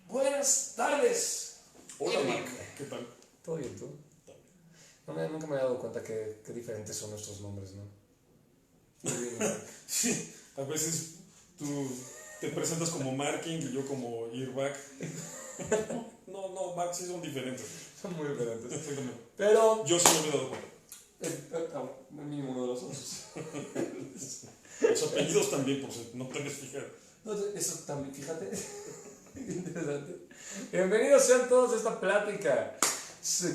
Buenas tardes. Hola, Mark. ¿Qué tal? ¿Todo bien, tú? Nunca me he dado cuenta que diferentes son nuestros nombres, ¿no? Sí, a veces tú te presentas como Marking y yo como Earback. No, Mark sí son diferentes. Son muy diferentes. Exactamente. Pero... Yo sí me había dado cuenta. El mínimo uno de los otros. Los apellidos también, por si no te habías fijado. No, eso también, fíjate. Interesante. Bienvenidos sean todos a esta plática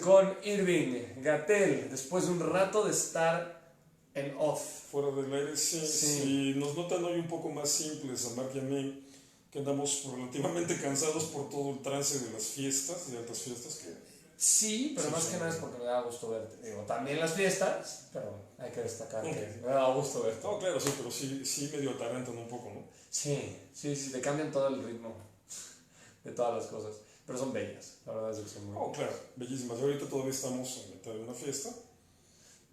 con Irving Gatell, después de un rato de estar en off. Fuera del aire, sí. Nos notan hoy un poco más simples a Mark y a mí, que andamos relativamente cansados por todo el trance de las fiestas, de altas fiestas que... Sí, pero más que nada es porque me da gusto verte. Digo, también las fiestas, pero hay que destacar que me da gusto verte. No, claro, sí, pero sí medio atarantan un poco, ¿no? Sí, te cambian todo el ritmo de todas las cosas. Pero son bellas, la verdad es que son muy bellas. Claro, bellísimas. Y ahorita todavía estamos en mitad de una fiesta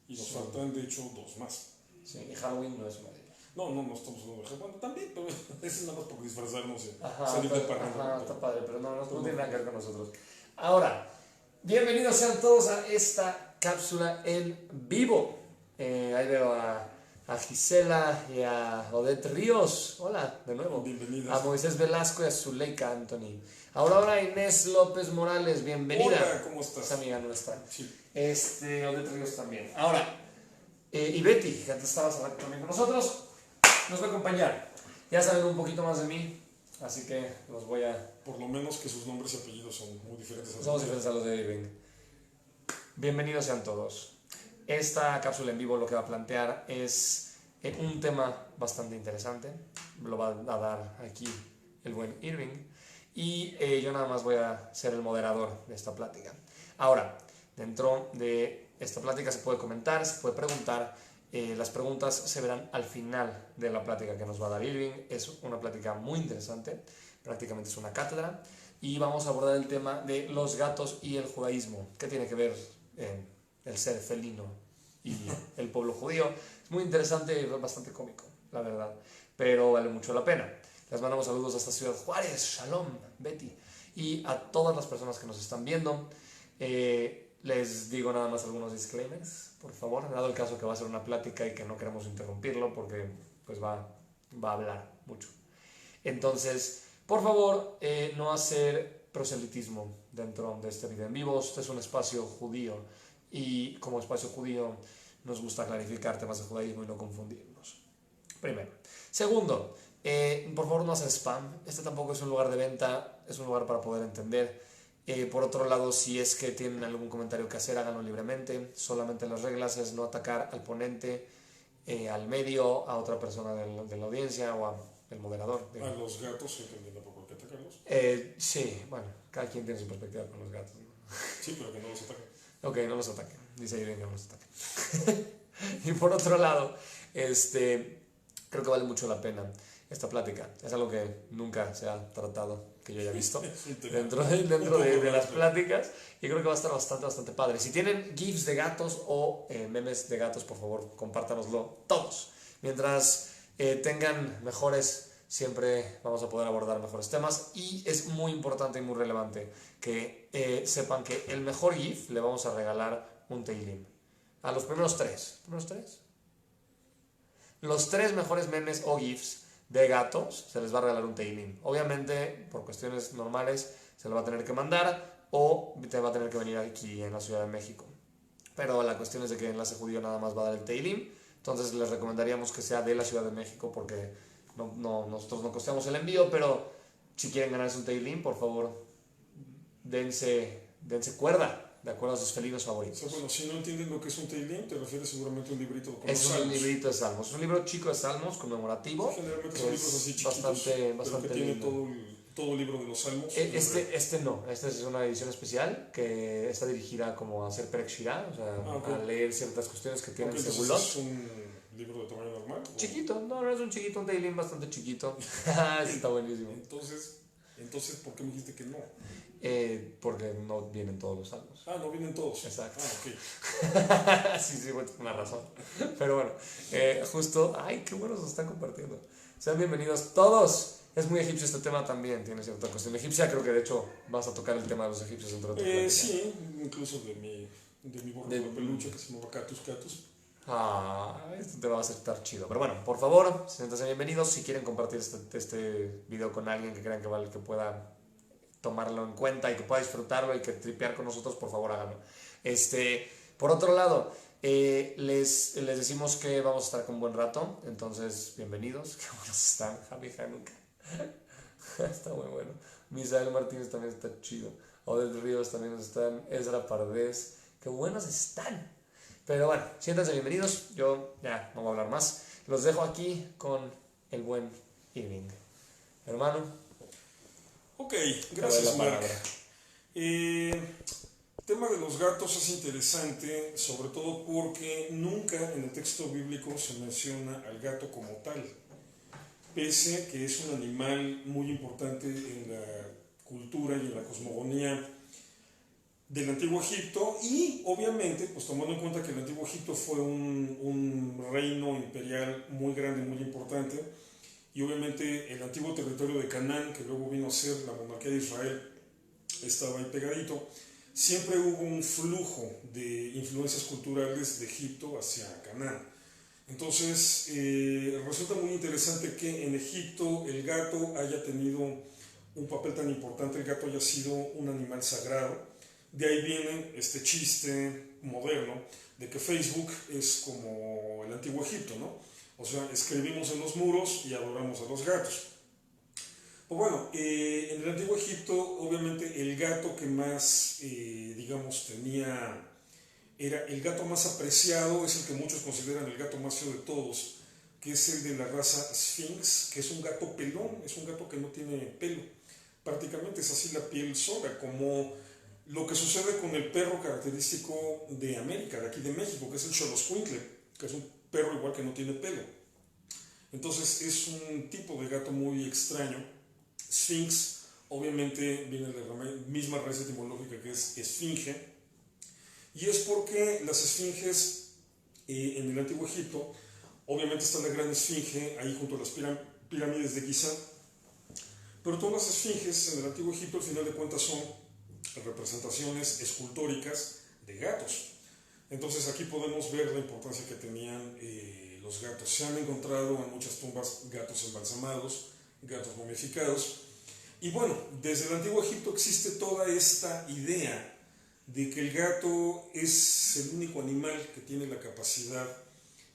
y nos faltan, de hecho, dos más. Sí, y Halloween no es una de ellas. No estamos en un bueno, también, pero es nada más por disfrazarnos y Ajá, salir de parranda. Ajá, está padre, pero no tiene nada que ver con nosotros. Ahora, bienvenidos sean todos a esta cápsula en vivo. Ahí veo a Gisela y a Odette Ríos. Hola, de nuevo. Bienvenidas. A Moisés Velasco y a Zuleika Anthony. Ahora Inés López Morales, bienvenida. Hola, ¿cómo estás? Es amiga nuestra. Sí. Odette Ríos también. Ahora, y Betty, que antes estabas también con nosotros, nos va a acompañar. Ya saben un poquito más de mí, así que los voy a... Por lo menos que sus nombres y apellidos son muy diferentes. Somos diferentes a los de Irving. Bienvenidos sean todos. Esta cápsula en vivo lo que va a plantear es un tema bastante interesante. Lo va a dar aquí el buen Irving. Y yo nada más voy a ser el moderador de esta plática. Ahora, dentro de esta plática se puede comentar, se puede preguntar. Las preguntas se verán al final de la plática que nos va a dar Irving. Es una plática muy interesante, prácticamente es una cátedra. Y vamos a abordar el tema de los gatos y el judaísmo. ¿Qué tiene que ver el ser felino y el pueblo judío? Es muy interesante y bastante cómico, la verdad. Pero vale mucho la pena. Les mandamos saludos a esta ciudad Juárez, Shalom, Betty. Y a todas las personas que nos están viendo. Les digo nada más algunos disclaimers, por favor. Dado el caso que va a ser una plática y que no queremos interrumpirlo porque pues va a hablar mucho. Entonces... por favor, no hacer proselitismo dentro de este video en vivo. Este es un espacio judío y como espacio judío nos gusta clarificar temas de judaísmo y no confundirnos. Primero. Segundo, por favor no hacer spam. Este tampoco es un lugar de venta, es un lugar para poder entender. Por otro lado, si es que tienen algún comentario que hacer, háganlo libremente. Solamente las reglas es no atacar al ponente, al medio, a otra persona de la audiencia o el moderador. A los gatos, entendiendo por qué atacarlos. Sí, bueno, cada quien tiene su perspectiva con los gatos, ¿no? Sí, pero que no los ataquen. Ok, no los ataquen. Dice Irene que no los ataquen. Y por otro lado, creo que vale mucho la pena esta plática. Es algo que nunca se ha tratado, que yo haya visto, dentro de las pláticas. Y creo que va a estar bastante padre. Si tienen GIFs de gatos o memes de gatos, por favor, compártanoslo todos. Mientras tengan mejores, siempre vamos a poder abordar mejores temas. Y es muy importante y muy relevante que sepan que el mejor GIF le vamos a regalar un Teilim. A los primeros tres. Los tres mejores memes o GIFs de gatos se les va a regalar un Teilim. Obviamente, por cuestiones normales, se lo va a tener que mandar o te va a tener que venir aquí en la Ciudad de México. Pero la cuestión es de que Enlace Judío nada más va a dar el Teilim. Entonces les recomendaríamos que sea de la Ciudad de México porque nosotros no costeamos el envío, pero si quieren ganarse un Teilim, por favor, dense cuerda de acuerdo a sus felinos favoritos. O sea, bueno, si no entienden lo que es un Teilim, te refieres seguramente a un librito con es los un salmos. librito de salmos, es un libro chico de salmos conmemorativo. Sí, generalmente son libros así chiquitos, bastante pero que tiene lindo. todo el libro de los salmos. Esta es una edición especial que está dirigida como a hacer Perek Shirah, o sea, a leer ciertas cuestiones que tienen segulot. ¿Es un libro de tamaño normal? Chiquito, no es un chiquito, un Teilim bastante chiquito. Está buenísimo. Entonces, ¿por qué me dijiste que no? Porque no vienen todos los salmos. No vienen todos. Exacto. Ok. Sí, bueno, una razón. Pero bueno, justo, ay, qué buenos nos están compartiendo. Sean bienvenidos todos. Es muy egipcio este tema también, tiene cierta cuestión egipcia. Creo que de hecho vas a tocar el tema de los egipcios dentro de tu plática. Sí, incluso de mi borrego de peluche que se llama Catus Catus. Esto te va a estar chido. Pero bueno, por favor, siéntanse bienvenidos. Si quieren compartir este video con alguien que crean que pueda tomarlo en cuenta y que pueda disfrutarlo y que tripear con nosotros, por favor háganlo. Por otro lado, les decimos que vamos a estar con un buen rato. Entonces, bienvenidos. Qué buenos están, Javi Hanuka. Está muy bueno. Misael Martínez también está chido. Odette Ríos también están. Ezra Pardés. Qué buenos están. Pero bueno, siéntanse bienvenidos. Yo ya no voy a hablar más. Los dejo aquí con el buen Irving. Hermano. Ok, gracias, Mark. El tema de los gatos es interesante, sobre todo porque nunca en el texto bíblico se menciona al gato como tal, pese que es un animal muy importante en la cultura y en la cosmogonía del Antiguo Egipto, y obviamente, pues tomando en cuenta que el Antiguo Egipto fue un reino imperial muy grande, muy importante, y obviamente el antiguo territorio de Canaán, que luego vino a ser la monarquía de Israel, estaba ahí pegadito. Siempre hubo un flujo de influencias culturales de Egipto hacia Canaán. Entonces, resulta muy interesante que en Egipto el gato haya tenido un papel tan importante, el gato haya sido un animal sagrado. De ahí viene este chiste moderno de que Facebook es como el Antiguo Egipto, ¿no? O sea, escribimos en los muros y adoramos a los gatos. Pues bueno, en el Antiguo Egipto, obviamente, el gato que más, digamos, era el gato más apreciado, es el que muchos consideran el gato más feo de todos, que es el de la raza Sphinx, que es un gato pelón, es un gato que no tiene pelo. Prácticamente es así la piel sola, como lo que sucede con el perro característico de América, de aquí de México, que es el Xoloscuincle, que es un perro igual que no tiene pelo. Entonces es un tipo de gato muy extraño. Sphinx, obviamente, viene de la misma raíz etimológica que es esfinge, y es porque las esfinges en el Antiguo Egipto, obviamente está la gran esfinge ahí junto a las pirámides de Giza, pero todas las esfinges en el Antiguo Egipto al final de cuentas son representaciones escultóricas de gatos. Entonces aquí podemos ver la importancia que tenían los gatos. Se han encontrado en muchas tumbas gatos embalsamados, gatos momificados. Y bueno, desde el Antiguo Egipto existe toda esta idea de que el gato es el único animal que tiene la capacidad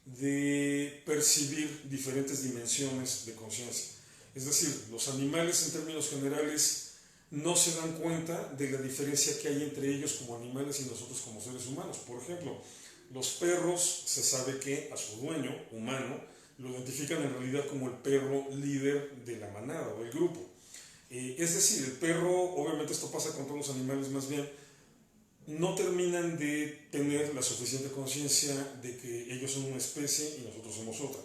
de percibir diferentes dimensiones de conciencia. Es decir, los animales en términos generales no se dan cuenta de la diferencia que hay entre ellos como animales y nosotros como seres humanos. Por ejemplo, los perros, se sabe que a su dueño humano lo identifican en realidad como el perro líder de la manada o del grupo. Es decir, el perro, obviamente esto pasa con todos los animales más bien, no terminan de tener la suficiente conciencia de que ellos son una especie y nosotros somos otra.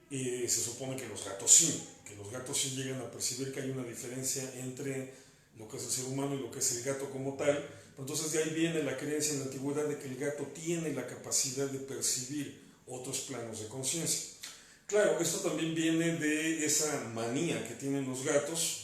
Se supone que los gatos sí llegan a percibir que hay una diferencia entre lo que es el ser humano y lo que es el gato como tal. Entonces de ahí viene la creencia en la antigüedad de que el gato tiene la capacidad de percibir otros planos de conciencia. Claro, esto también viene de esa manía que tienen los gatos,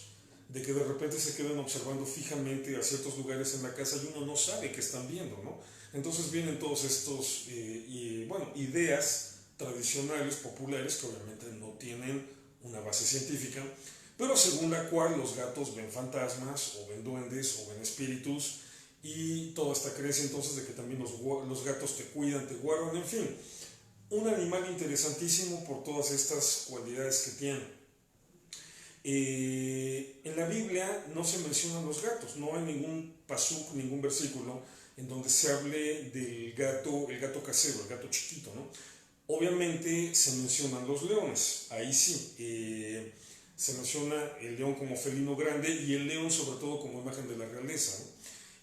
de que de repente se quedan observando fijamente a ciertos lugares en la casa y uno no sabe qué están viendo, ¿no? Entonces vienen todos estos, ideas tradicionales, populares, que obviamente no tienen una base científica, pero según la cual los gatos ven fantasmas, o ven duendes, o ven espíritus, y toda esta creencia entonces de que también los gatos te cuidan, te guardan, en fin, un animal interesantísimo por todas estas cualidades que tiene. En la Biblia no se mencionan los gatos, no hay ningún pasuk, ningún versículo en donde se hable del gato, el gato casero, el gato chiquito, ¿no? Obviamente se mencionan los leones, ahí sí, se menciona el león como felino grande y el león sobre todo como imagen de la realeza, ¿no?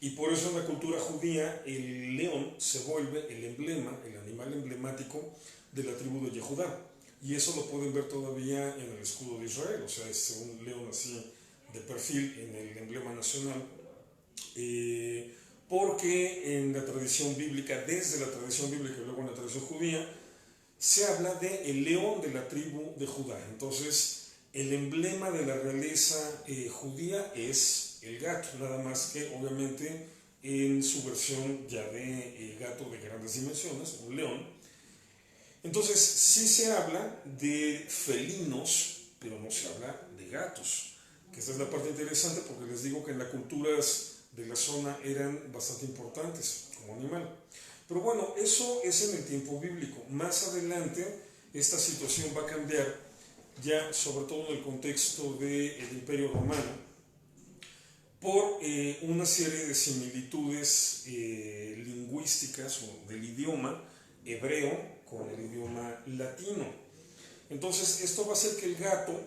Y por eso en la cultura judía el león se vuelve el emblema, el animal emblemático de la tribu de Yehudá. Y eso lo pueden ver todavía en el escudo de Israel, o sea, es un león así de perfil en el emblema nacional. Porque en la tradición bíblica, desde la tradición bíblica y luego en la tradición judía, se habla de el león de la tribu de Judá. Entonces, El emblema de la realeza judía es el gato, nada más que obviamente en su versión ya de gato de grandes dimensiones, un león. Entonces sí se habla de felinos, pero no se habla de gatos, que esta es la parte interesante porque les digo que en las culturas de la zona eran bastante importantes como animal. Pero bueno, eso es en el tiempo bíblico. Más adelante esta situación va a cambiar, ya sobre todo en el contexto del Imperio Romano, por una serie de similitudes lingüísticas o del idioma hebreo con el idioma latino. Entonces esto va a hacer que el gato,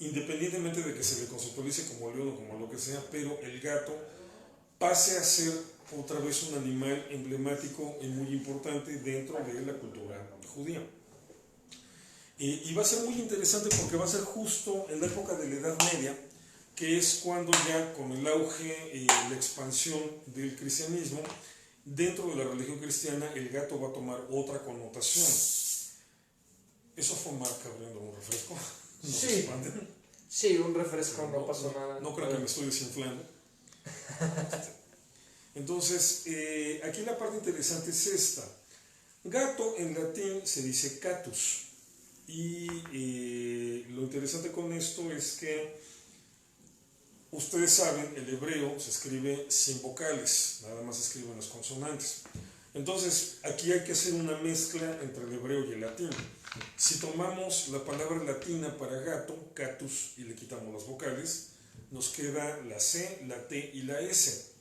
independientemente de que se le conceptualice como león o como lo que sea, pero el gato pase a ser otra vez un animal emblemático y muy importante dentro de la cultura judía. Y va a ser muy interesante porque va a ser justo en la época de la Edad Media, que es cuando ya con el auge y la expansión del cristianismo, dentro de la religión cristiana el gato va a tomar otra connotación. Eso fue marca abriendo un refresco. No sí, sí, un refresco, no pasó nada. No creo que me estoy desinflando. Entonces, aquí la parte interesante es esta. Gato en latín se dice catus. Y lo interesante con esto es que ustedes saben, el hebreo se escribe sin vocales, nada más se escriben las consonantes. Entonces, aquí hay que hacer una mezcla entre el hebreo y el latín. Si tomamos la palabra latina para gato, catus, y le quitamos las vocales, nos queda la C, la T y la S,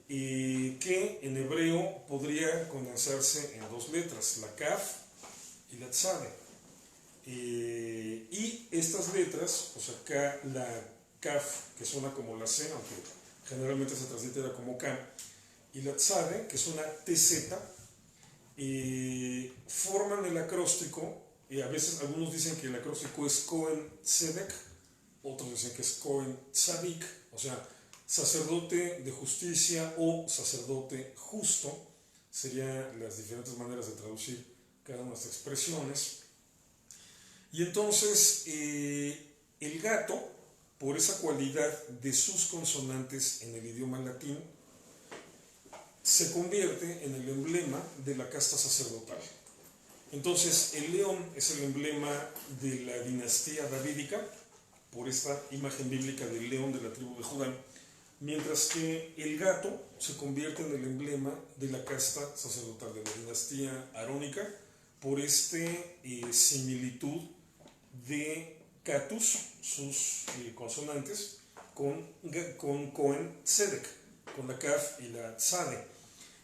que en hebreo podría condensarse en dos letras, la kaf y la tzade. Y estas letras, pues acá la kaf, que suena como la C, aunque generalmente se translitera como K, y la tzade, que suena TZ, forman el acróstico, y a veces algunos dicen que el acróstico es Cohen Tzedek, otros dicen que es Cohen Tzadik, o sea, sacerdote de justicia o sacerdote justo, serían las diferentes maneras de traducir cada una de estas expresiones. Y entonces el gato, por esa cualidad de sus consonantes en el idioma latín, se convierte en el emblema de la casta sacerdotal. Entonces el león es el emblema de la dinastía davídica, por esta imagen bíblica del león de la tribu de Judá, mientras que el gato se convierte en el emblema de la casta sacerdotal de la dinastía arónica, por este similitud de catus, sus consonantes, con Cohen Tzedek, con la kaf y la tzade.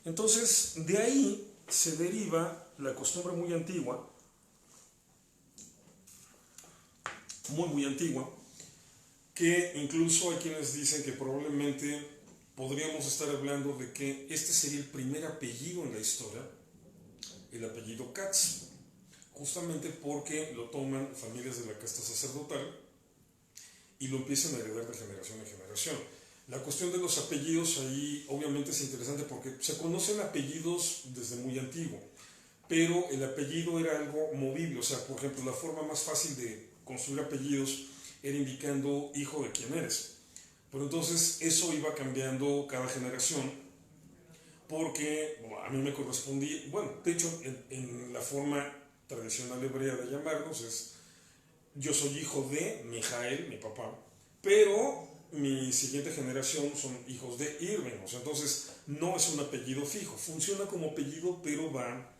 Entonces, de ahí se deriva la costumbre muy antigua, muy antigua, que incluso hay quienes dicen que probablemente podríamos estar hablando de que este sería el primer apellido en la historia, el apellido Katz, justamente porque lo toman familias de la casta sacerdotal y lo empiezan a heredar de generación en generación. La cuestión de los apellidos ahí obviamente es interesante porque se conocen apellidos desde muy antiguo, pero el apellido era algo movible, o sea, por ejemplo, la forma más fácil de construir apellidos era indicando hijo de quién eres. Pero entonces eso iba cambiando cada generación, porque a mí me correspondía, bueno, de hecho en la forma tradicional hebrea de llamarnos es, yo soy hijo de Mijael, mi papá, pero mi siguiente generación son hijos de Irving, o sea, entonces no es un apellido fijo, funciona como apellido, pero va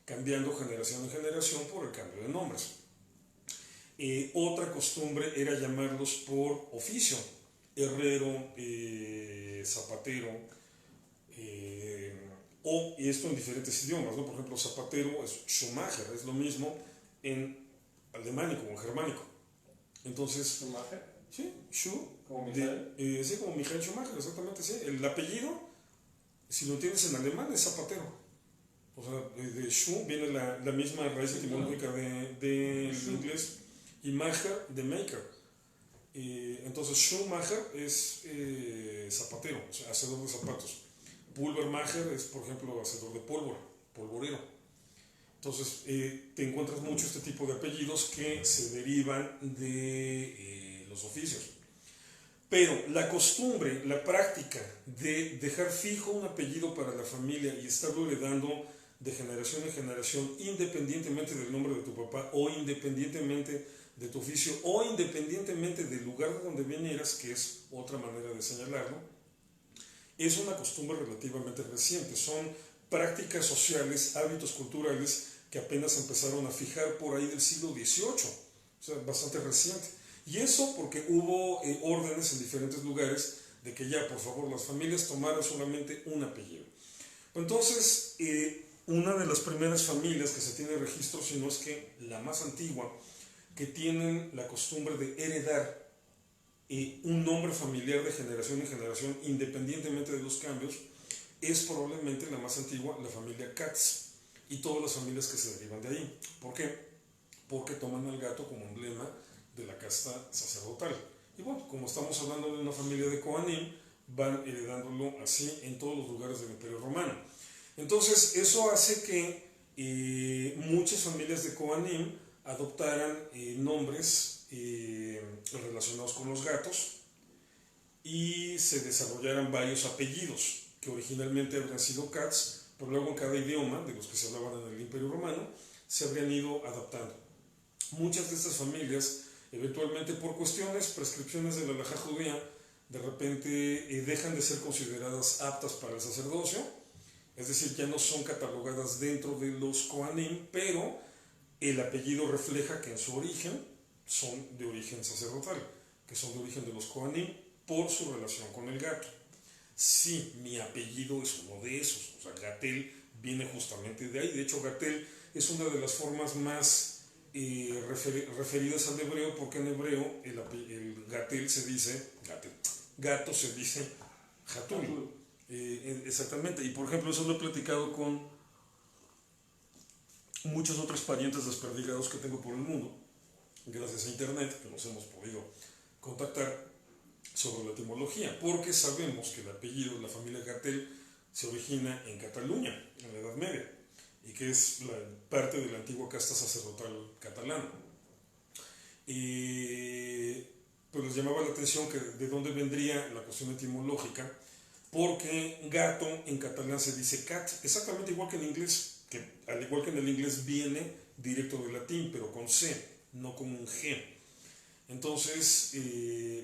cambiando generación en generación por el cambio de nombres. Otra costumbre era llamarlos por oficio, herrero, zapatero, y esto en diferentes idiomas, ¿no? Por ejemplo, zapatero es Schumacher, es lo mismo en alemánico o en germánico. Entonces, ¿Schumacher? Sí, Schu. ¿Como Michael? Sí, como Michael Schumacher, exactamente, sí. El apellido, si lo tienes en alemán, es zapatero. O sea, de Schu viene la misma raíz etimológica del inglés, y Macher de maker. Entonces Schumacher es zapatero, o sea, hacedor de zapatos. Pulvermacher es, por ejemplo, hacedor de pólvora, polvorero. Entonces, te encuentras mucho este tipo de apellidos que se derivan de los oficios. Pero la costumbre, la práctica de dejar fijo un apellido para la familia y estarlo heredando de generación en generación, independientemente del nombre de tu papá o independientemente de tu oficio o independientemente del lugar de donde vinieras, que es otra manera de señalarlo, es una costumbre relativamente reciente. Son prácticas sociales, hábitos culturales que apenas empezaron a fijar por ahí del siglo XVIII, o sea, bastante reciente. Y eso porque hubo órdenes en diferentes lugares de que ya, por favor, las familias tomaran solamente un apellido. Entonces, una de las primeras familias que se tiene registro, si no es que la más antigua, que tienen la costumbre de heredar un nombre familiar de generación en generación, independientemente de los cambios, es probablemente la más antigua, la familia Katz, y todas las familias que se derivan de ahí. ¿Por qué? Porque toman al gato como emblema de la casta sacerdotal. Y bueno, como estamos hablando de una familia de Kohanim, van heredándolo así en todos los lugares del Imperio Romano. Entonces, eso hace que muchas familias de Kohanim adoptaran nombres relacionados con los gatos y se desarrollaran varios apellidos que originalmente habrían sido Katz, pero luego en cada idioma de los que se hablaban en el Imperio Romano se habrían ido adaptando. Muchas de estas familias, eventualmente por cuestiones, prescripciones de la halajá judía, de repente dejan de ser consideradas aptas para el sacerdocio, es decir, ya no son catalogadas dentro de los Kohanim, pero el apellido refleja que en su origen son de origen sacerdotal, que son de origen de los Kohanim por su relación con el gato. Sí, mi apellido es uno de esos, o sea, Gatel viene justamente de ahí. De hecho, Gatel es una de las formas más referidas al hebreo, porque en hebreo el Gatel se dice, gato se dice Hatul. Exactamente, y por ejemplo, eso lo he platicado con muchos otros parientes desperdigados que tengo por el mundo, gracias a internet, que nos hemos podido contactar sobre la etimología, porque sabemos que el apellido de la familia Gatel se origina en Cataluña, en la Edad Media, y que es parte de la antigua casta sacerdotal catalana. Pues les llamaba la atención que de dónde vendría la cuestión etimológica, porque gato en catalán se dice cat, exactamente igual que en inglés, que al igual que en el inglés viene directo del latín, pero con C, no con un G. Entonces,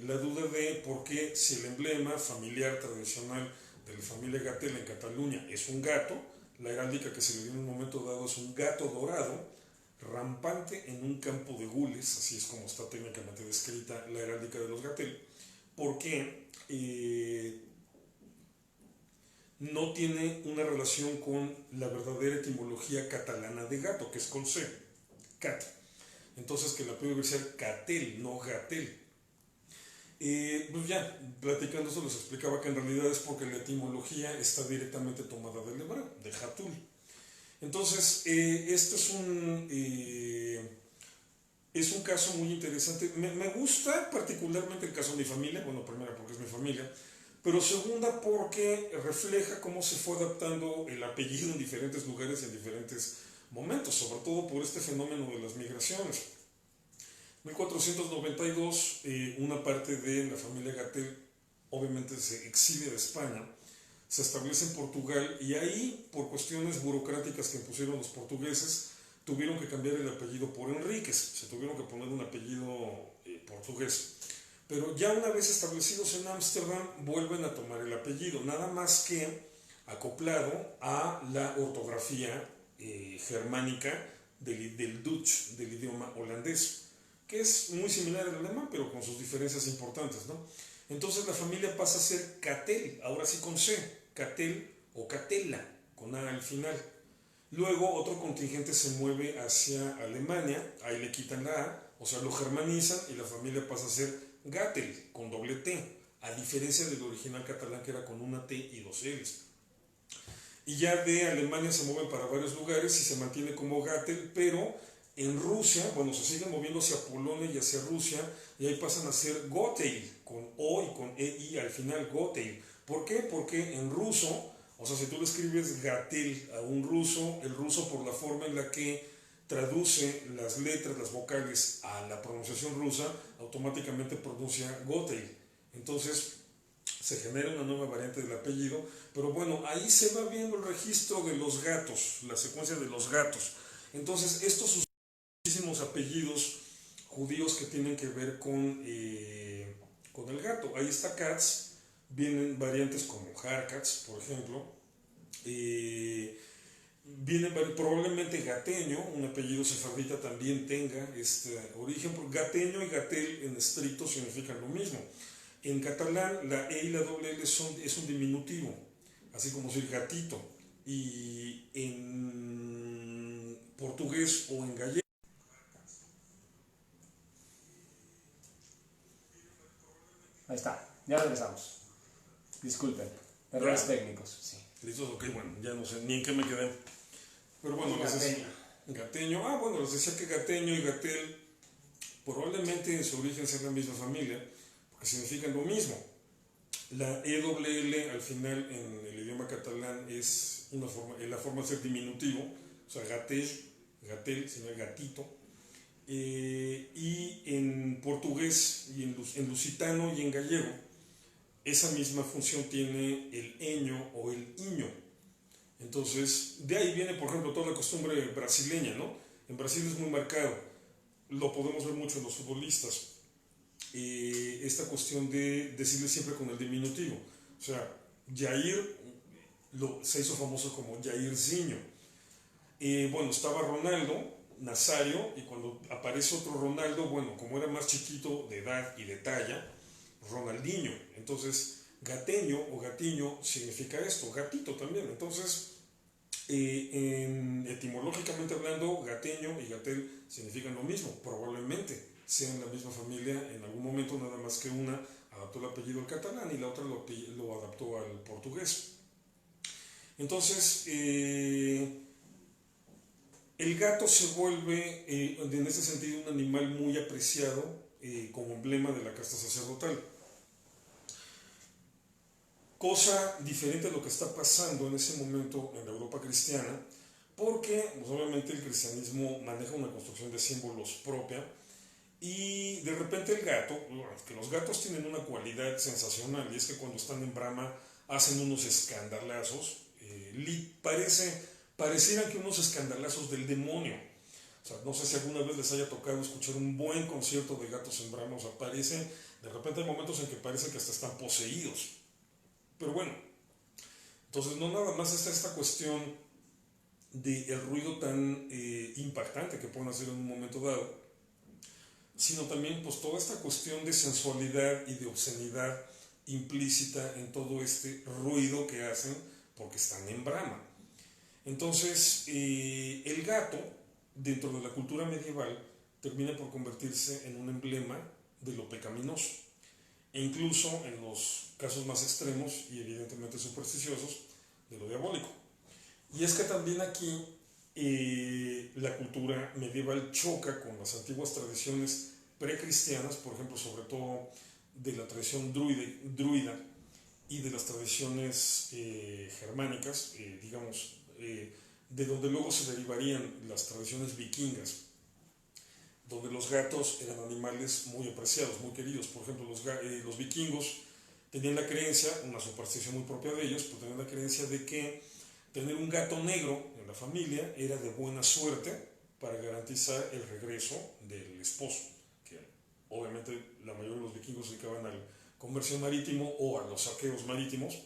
la duda de por qué si el emblema familiar tradicional de la familia Gatel en Cataluña es un gato, la heráldica que se le dio en un momento dado es un gato dorado, rampante en un campo de gules, así es como está técnicamente descrita la heráldica de los Gatel, porque no tiene una relación con la verdadera etimología catalana de gato, que es con C, cat. Entonces que la puede ser Catel, no Gatel. Pues ya, platicando eso les explicaba que en realidad es porque la etimología está directamente tomada del hebreo, de Hatul. Entonces, este es un caso muy interesante. Me gusta particularmente el caso de mi familia, bueno, primero porque es mi familia, pero segunda porque refleja cómo se fue adaptando el apellido en diferentes lugares y en diferentes momentos, sobre todo por este fenómeno de las migraciones. En 1492, una parte de la familia Gatel obviamente se exile de España, se establece en Portugal y ahí, por cuestiones burocráticas que impusieron los portugueses, tuvieron que cambiar el apellido por Enríquez, se tuvieron que poner un apellido portugués. Pero ya una vez establecidos en Ámsterdam, vuelven a tomar el apellido, nada más que acoplado a la ortografía germánica del Dutch, del idioma holandés, que es muy similar al alemán, pero con sus diferencias importantes, ¿no? Entonces la familia pasa a ser Catel, ahora sí con C, Catel o Catella, con A al final. Luego otro contingente se mueve hacia Alemania, ahí le quitan la A, o sea, lo germanizan y la familia pasa a ser Gatel, con doble T, a diferencia del original catalán que era con una T y dos L's. Y ya de Alemania se mueven para varios lugares y se mantiene como Gatel, pero en Rusia, bueno, se siguen moviendo hacia Polonia y hacia Rusia, y ahí pasan a ser Gotel, con O y con EI al final, Gotel. ¿Por qué? Porque en ruso O sea, si tú le escribes Gatel a un ruso, el ruso por la forma en la que traduce las letras, las vocales a la pronunciación rusa, automáticamente pronuncia Gotel. Entonces se genera una nueva variante del apellido, pero bueno, ahí se va viendo el registro de los gatos, la secuencia de los gatos. Entonces estos son muchísimos apellidos judíos que tienen que ver con el gato. Ahí está Katz, vienen variantes como Harkatz, por ejemplo. Viene probablemente Gateño, un apellido sefardita también tenga este origen, porque Gateño y Gatel en estricto significan lo mismo. En catalán la E y la doble L es un diminutivo, así como decir gatito. Y en portugués o en gallego. Ahí está, ya regresamos. Disculpen, errores técnicos, sí. ¿Listos? Ok, bueno, ya no sé ni en qué me quedé. Pero bueno, Gateño. Bueno, les decía que Gateño y Gatel probablemente en su origen sean la misma familia, porque significan lo mismo. La EWL al final en el idioma catalán es la forma de ser diminutivo, o sea, Gatel, sería gatito. Y en portugués, y en lusitano y en gallego, esa misma función tiene el eño o el iño. Entonces, de ahí viene, por ejemplo, toda la costumbre brasileña, ¿no? En Brasil es muy marcado, lo podemos ver mucho en los futbolistas, esta cuestión de decirle siempre con el diminutivo. O sea, Jair se hizo famoso como Jairzinho. Bueno, estaba Ronaldo Nazario, y cuando aparece otro Ronaldo, bueno, como era más chiquito de edad y de talla, Ronaldinho. Entonces, Gateño o Gatiño significa esto, gatito también. Entonces, etimológicamente hablando, Gateño y Gatel significan lo mismo, probablemente sean la misma familia en algún momento, nada más que una adaptó el apellido al catalán y la otra lo adaptó al portugués. Entonces, el gato se vuelve, en ese sentido, un animal muy apreciado como emblema de la casta sacerdotal. Cosa diferente a lo que está pasando en ese momento en la Europa cristiana, porque pues, obviamente el cristianismo maneja una construcción de símbolos propia, y de repente el gato, que los gatos tienen una cualidad sensacional, y es que cuando están en brama hacen unos escandalazos, parecieran que unos escandalazos del demonio. O sea, no sé si alguna vez les haya tocado escuchar un buen concierto de gatos en brama. O sea, de repente hay momentos en que parece que hasta están poseídos. Pero bueno, entonces no nada más está esta cuestión del ruido tan impactante que pueden hacer en un momento dado, sino también pues toda esta cuestión de sensualidad y de obscenidad implícita en todo este ruido que hacen porque están en brama. Entonces, el gato, dentro de la cultura medieval, termina por convertirse en un emblema de lo pecaminoso. E incluso en los casos más extremos y evidentemente supersticiosos, de lo diabólico. Y es que también aquí la cultura medieval choca con las antiguas tradiciones precristianas, por ejemplo, sobre todo de la tradición druida y de las tradiciones germánicas, digamos, de donde luego se derivarían las tradiciones vikingas, donde los gatos eran animales muy apreciados, muy queridos. Por ejemplo, los vikingos tenían la creencia, una superstición muy propia de ellos, pero tenían la creencia de que tener un gato negro en la familia era de buena suerte para garantizar el regreso del esposo, que obviamente la mayoría de los vikingos se dedicaban al comercio marítimo o a los saqueos marítimos,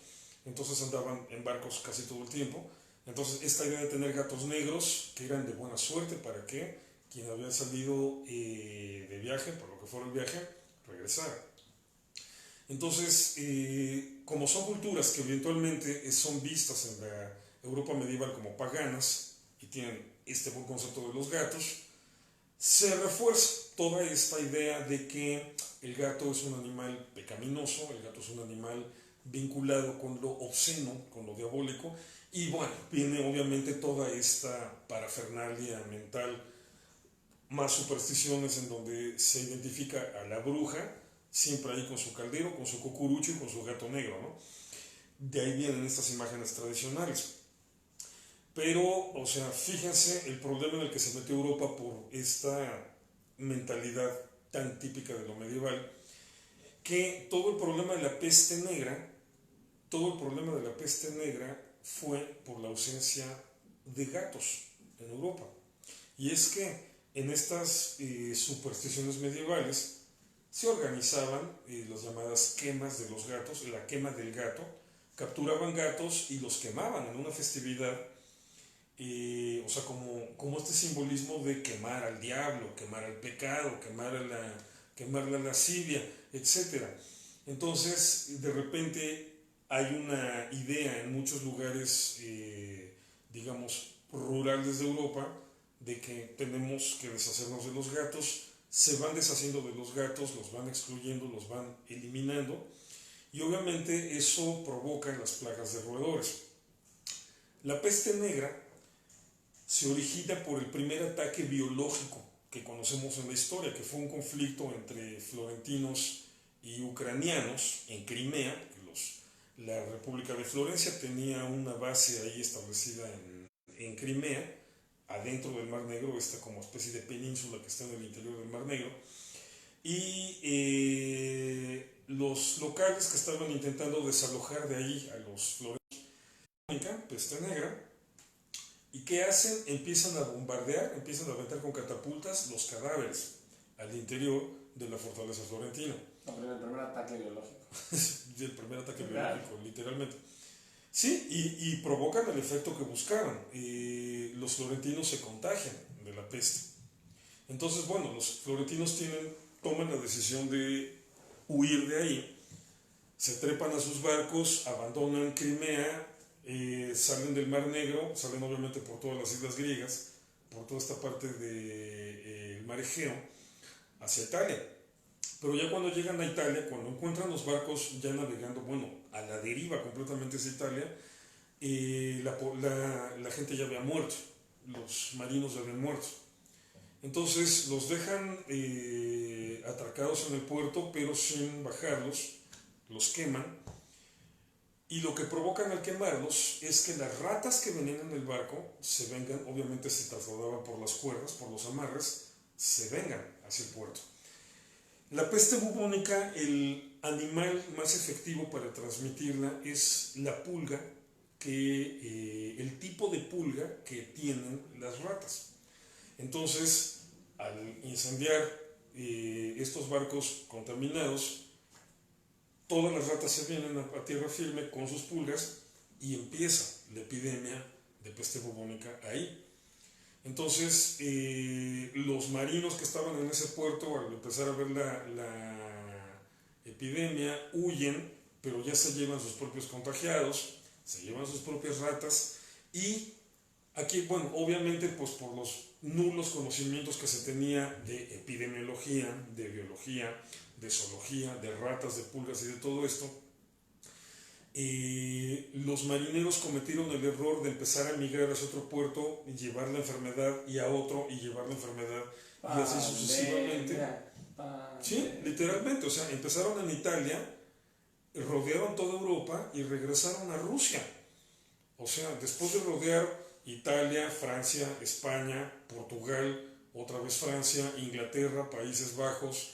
entonces andaban en barcos casi todo el tiempo. Entonces esta idea de tener gatos negros que eran de buena suerte para que quien había salido de viaje, por lo que fuera el viaje, regresara. Entonces, como son culturas que eventualmente son vistas en la Europa medieval como paganas y tienen este buen concepto de los gatos, se refuerza toda esta idea de que el gato es un animal pecaminoso, el gato es un animal vinculado con lo obsceno, con lo diabólico, y bueno, viene obviamente toda esta parafernalia mental, más supersticiones en donde se identifica a la bruja, siempre ahí con su caldero, con su cucurucho y con su gato negro, ¿no? de ahí vienen estas imágenes tradicionales. Pero, o sea, fíjense el problema en el que se metió Europa por esta mentalidad tan típica de lo medieval, que todo el problema de la peste negra, fue por la ausencia de gatos en Europa. Y es que en estas supersticiones medievales se organizaban las llamadas quemas de los gatos, la quema del gato, capturaban gatos y los quemaban en una festividad, o sea, como este simbolismo de quemar al diablo, quemar al pecado, quemar la lascivia, etc. Entonces, de repente hay una idea en muchos lugares, digamos, rurales de Europa, de que tenemos que deshacernos de los gatos. Se van deshaciendo de los gatos, los van excluyendo, los van eliminando, y obviamente eso provoca las plagas de roedores. La peste negra se origina por el primer ataque biológico que conocemos en la historia, que fue un conflicto entre florentinos y ucranianos en Crimea. La República de Florencia tenía una base ahí establecida en Crimea, adentro del Mar Negro, esta como especie de península que está en el interior del Mar Negro, y los locales que estaban intentando desalojar de ahí a los florentinos, peste negra. ¿Y qué hacen? Empiezan a bombardear, empiezan a aventar con catapultas los cadáveres al interior de la fortaleza florentina. El primer ataque biológico. El primer ataque biológico, literalmente. Sí, y provocan el efecto que buscaban. Los florentinos se contagian de la peste. Entonces, bueno, los florentinos toman la decisión de huir de ahí, se trepan a sus barcos, abandonan Crimea, salen del Mar Negro, salen obviamente por todas las islas griegas, por toda esta parte del Mar Egeo, hacia Italia. Pero ya cuando llegan a Italia, cuando encuentran los barcos ya navegando, bueno, a la deriva completamente hacia Italia, la gente ya había muerto, los marinos ya habían muerto. Entonces los dejan atracados en el puerto, pero sin bajarlos, los queman. Y lo que provocan al quemarlos es que las ratas que venían en el barco se vengan, obviamente se trasladaban por las cuerdas, por los amarres, se vengan hacia el puerto. La peste bubónica, el animal más efectivo para transmitirla es la pulga, el tipo de pulga que tienen las ratas. Entonces, al incendiar estos barcos contaminados, todas las ratas se vienen a tierra firme con sus pulgas y empieza la epidemia de peste bubónica ahí. Entonces, los marinos que estaban en ese puerto, al empezar a ver la epidemia, huyen, pero ya se llevan sus propios contagiados, se llevan sus propias ratas, y aquí, bueno, obviamente, pues por los nulos conocimientos que se tenía de epidemiología, de biología, de zoología, de ratas, de pulgas y de todo esto, los marineros cometieron el error de empezar a migrar hacia otro puerto y llevar la enfermedad, y a otro y llevar la enfermedad, y así sucesivamente. Sí, literalmente, o sea, empezaron en Italia, rodearon toda Europa y regresaron a Rusia. O sea, después de rodear Italia, Francia, España, Portugal, otra vez Francia, Inglaterra, Países Bajos,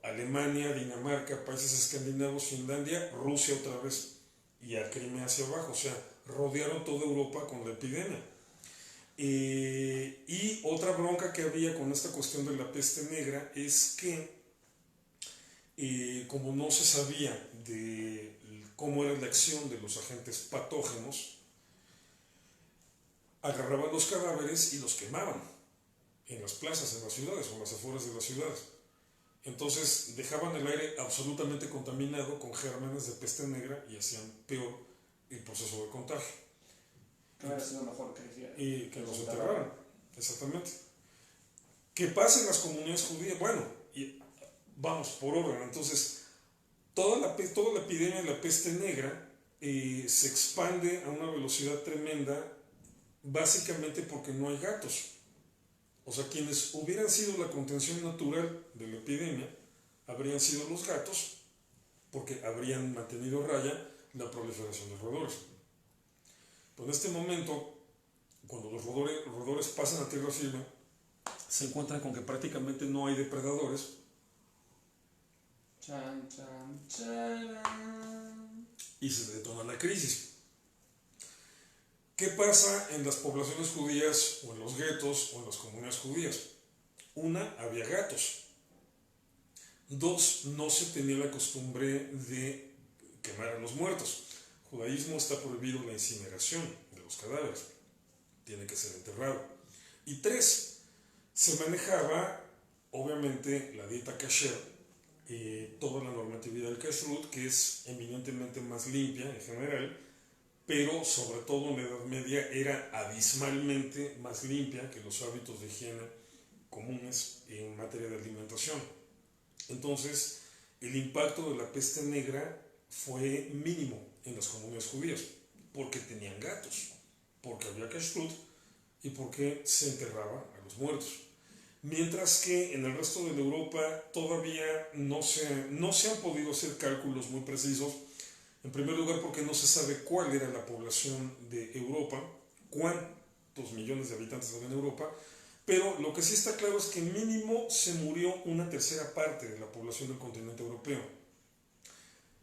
Alemania, Dinamarca, países escandinavos, Finlandia, Rusia otra vez, y a Crimea hacia abajo. O sea, rodearon toda Europa con la epidemia. Y otra bronca que había con esta cuestión de la peste negra es que, como no se sabía de cómo era la acción de los agentes patógenos, agarraban los cadáveres y los quemaban en las plazas, en las ciudades o en las afueras de las ciudades. Entonces dejaban el aire absolutamente contaminado con gérmenes de peste negra y hacían peor el proceso de contagio. Que hubiera sido mejor que los enterraran. Exactamente. ¿Qué pasa en las comunidades judías? Bueno, vamos por orden. Entonces, toda la epidemia de la peste negra se expande a una velocidad tremenda, básicamente porque no hay gatos. O sea, quienes hubieran sido la contención natural de la epidemia habrían sido los gatos, porque habrían mantenido raya la proliferación de roedores. Pero en este momento, cuando los roedores pasan a tierra firme, se encuentran con que prácticamente no hay depredadores. Chan, chan, chan. Y se detona la crisis. ¿Qué pasa en las poblaciones judías o en los guetos o en las comunidades judías? Una, había gatos. Dos, no se tenía la costumbre de quemar a los muertos. En el judaísmo está prohibido la incineración de los cadáveres. Tiene que ser enterrado. Y tres, se manejaba, obviamente, la dieta kasher, toda la normatividad del kashrut, que es eminentemente más limpia en general, pero sobre todo en la Edad Media era abismalmente más limpia que los hábitos de higiene comunes en materia de alimentación. Entonces, el impacto de la peste negra fue mínimo en las comunidades judías, porque tenían gatos, porque había kashrut y porque se enterraba a los muertos. Mientras que en el resto de Europa todavía no se han podido hacer cálculos muy precisos. En primer lugar, porque no se sabe cuál era la población de Europa, cuántos millones de habitantes había en Europa, pero lo que sí está claro es que mínimo se murió una tercera parte de la población del continente europeo.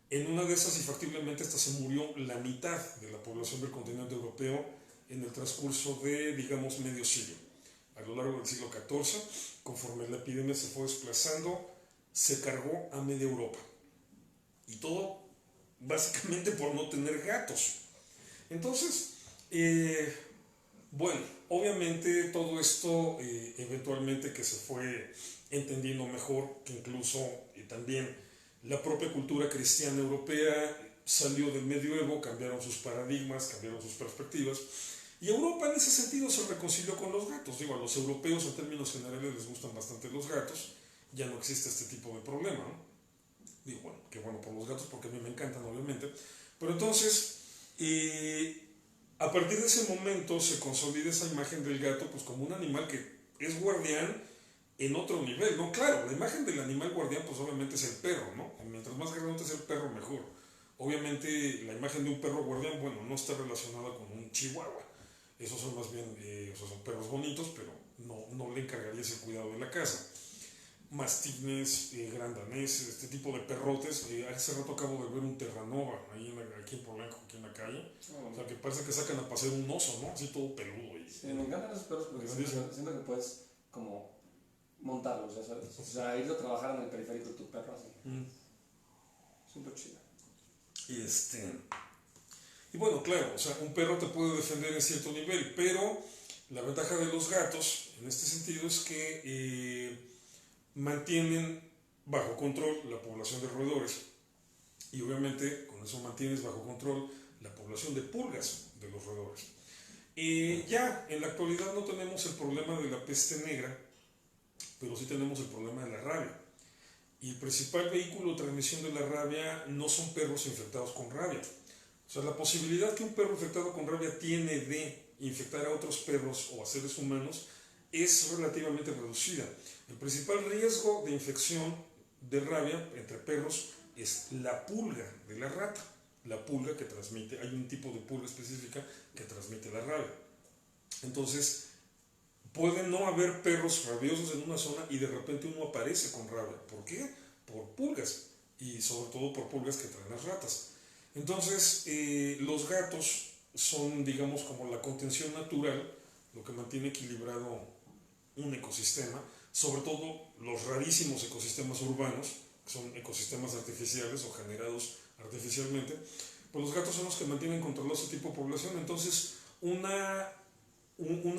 En una de esas, y factiblemente esta, se murió la mitad de la población del continente europeo en el transcurso de, digamos, medio siglo. A lo largo del siglo XIV, conforme la epidemia se fue desplazando, se cargó a media Europa. Y todo básicamente por no tener gatos. Entonces, bueno, obviamente todo esto eventualmente que se fue entendiendo mejor, que incluso también la propia cultura cristiana europea salió del medioevo, cambiaron sus paradigmas, cambiaron sus perspectivas, y Europa en ese sentido se reconcilió con los gatos. Digo, a los europeos en términos generales les gustan bastante los gatos, ya no existe este tipo de problema, ¿no? Digo, bueno, qué bueno por los gatos, porque a mí me encantan, obviamente. Pero entonces, a partir de ese momento se consolida esa imagen del gato pues como un animal que es guardián en otro nivel, ¿no? Claro, la imagen del animal guardián pues obviamente es el perro, ¿no? Mientras más grande es el perro, mejor. Obviamente la imagen de un perro guardián, bueno, no está relacionada con un chihuahua. Esos son más bien, son perros bonitos, pero no le encargarías el cuidado de la casa. Mastines, grandaneses, este tipo de perrotes. Hace rato acabo de ver un Terranova ahí aquí en Polanco, aquí en la calle. O sea, que parece que sacan a pasear un oso, ¿no? Así todo peludo. Sí, me encantan esos perros porque siento que puedes como montarlos, ya sabes. O sea, ir a trabajar en el periférico de tu perro así. Súper chido. Y bueno, claro, o sea, un perro te puede defender en cierto nivel, pero la ventaja de los gatos en este sentido es que mantienen bajo control la población de roedores y obviamente con eso mantienes bajo control la población de pulgas de los roedores. Ya en la actualidad no tenemos el problema de la peste negra, pero sí tenemos el problema de la rabia. Y el principal vehículo de transmisión de la rabia no son perros infectados con rabia. O sea, la posibilidad que un perro infectado con rabia tiene de infectar a otros perros o a seres humanos es relativamente reducida. El principal riesgo de infección de rabia entre perros es la pulga de la rata. La pulga que transmite, hay un tipo de pulga específica que transmite la rabia. Entonces, puede no haber perros rabiosos en una zona y de repente uno aparece con rabia. ¿Por qué? Por pulgas y sobre todo por pulgas que traen las ratas. Entonces, los gatos son, digamos, como la contención natural, lo que mantiene equilibrado un ecosistema, sobre todo los rarísimos ecosistemas urbanos, que son ecosistemas artificiales o generados artificialmente, pues los gatos son los que mantienen controlado ese tipo de población. Entonces, una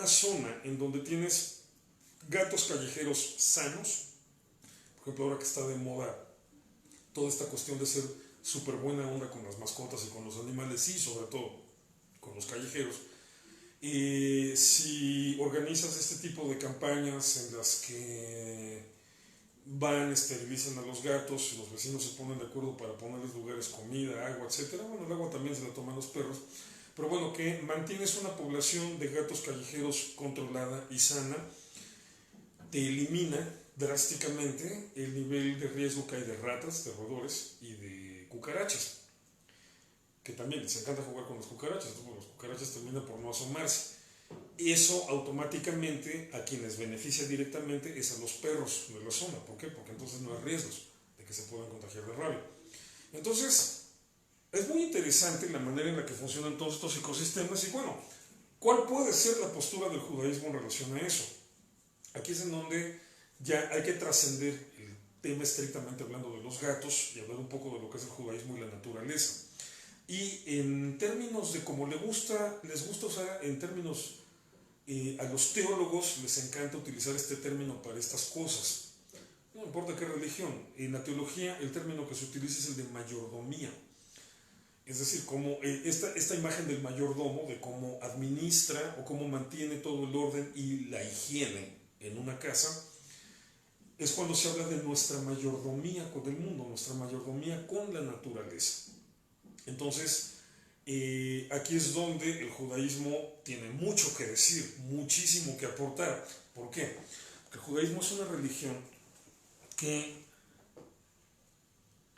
zona en donde tienes gatos callejeros sanos, por ejemplo, ahora que está de moda toda esta cuestión de ser súper buena onda con las mascotas y con los animales y sobre todo con los callejeros, si organizas este tipo de campañas en las que van, esterilizan a los gatos, los vecinos se ponen de acuerdo para ponerles lugares, comida, agua, etc. Bueno, el agua también se la toman los perros, pero bueno, que mantienes una población de gatos callejeros controlada y sana, te elimina drásticamente el nivel de riesgo que hay de ratas, de roedores y de cucarachas. que también les encanta jugar con las cucarachas, entonces las cucarachas terminan por no asomarse. Eso automáticamente a quienes beneficia directamente es a los perros de la zona. ¿Por qué? Porque entonces no hay riesgos de que se puedan contagiar de rabia. Entonces, es muy interesante la manera en la que funcionan todos estos ecosistemas y bueno, ¿cuál puede ser la postura del judaísmo en relación a eso? Aquí es en donde ya hay que trascender el tema estrictamente hablando de los gatos y hablar un poco de lo que es el judaísmo y la naturaleza. Y en términos de cómo les gusta usar, en términos, a los teólogos les encanta utilizar este término para estas cosas. No importa qué religión, en la teología el término que se utiliza es el de mayordomía. Es decir, como esta imagen del mayordomo, de cómo administra o cómo mantiene todo el orden y la higiene en una casa, es cuando se habla de nuestra mayordomía con el mundo, nuestra mayordomía con la naturaleza. Entonces, aquí es donde el judaísmo tiene mucho que decir, muchísimo que aportar. ¿Por qué? Porque el judaísmo es una religión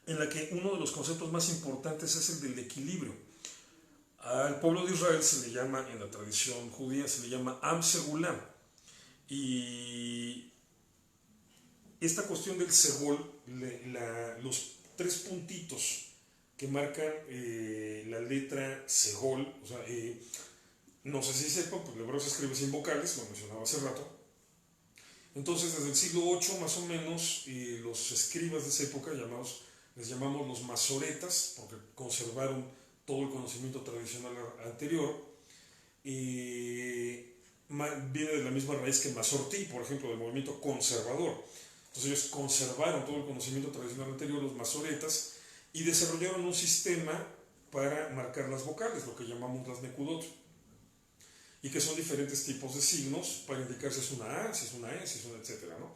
en la que uno de los conceptos más importantes es el del equilibrio. Al pueblo de Israel se le llama, en la tradición judía, se le llama Am Segulam. Y esta cuestión del segol, los 3 puntitos que marcan la letra segol, o sea, no sé si sepan, pues el hebreo se escribe sin vocales, lo mencionaba hace rato. Entonces, desde el siglo VIII más o menos, los escribas de esa época, les llamamos los masoretas, porque conservaron todo el conocimiento tradicional anterior, viene de la misma raíz que Masortí, por ejemplo, del movimiento conservador. Entonces ellos conservaron todo el conocimiento tradicional anterior, los masoretas, y desarrollaron un sistema para marcar las vocales, lo que llamamos las nekudot, y que son diferentes tipos de signos para indicar si es una A, si es una E, si es una etcétera, ¿no?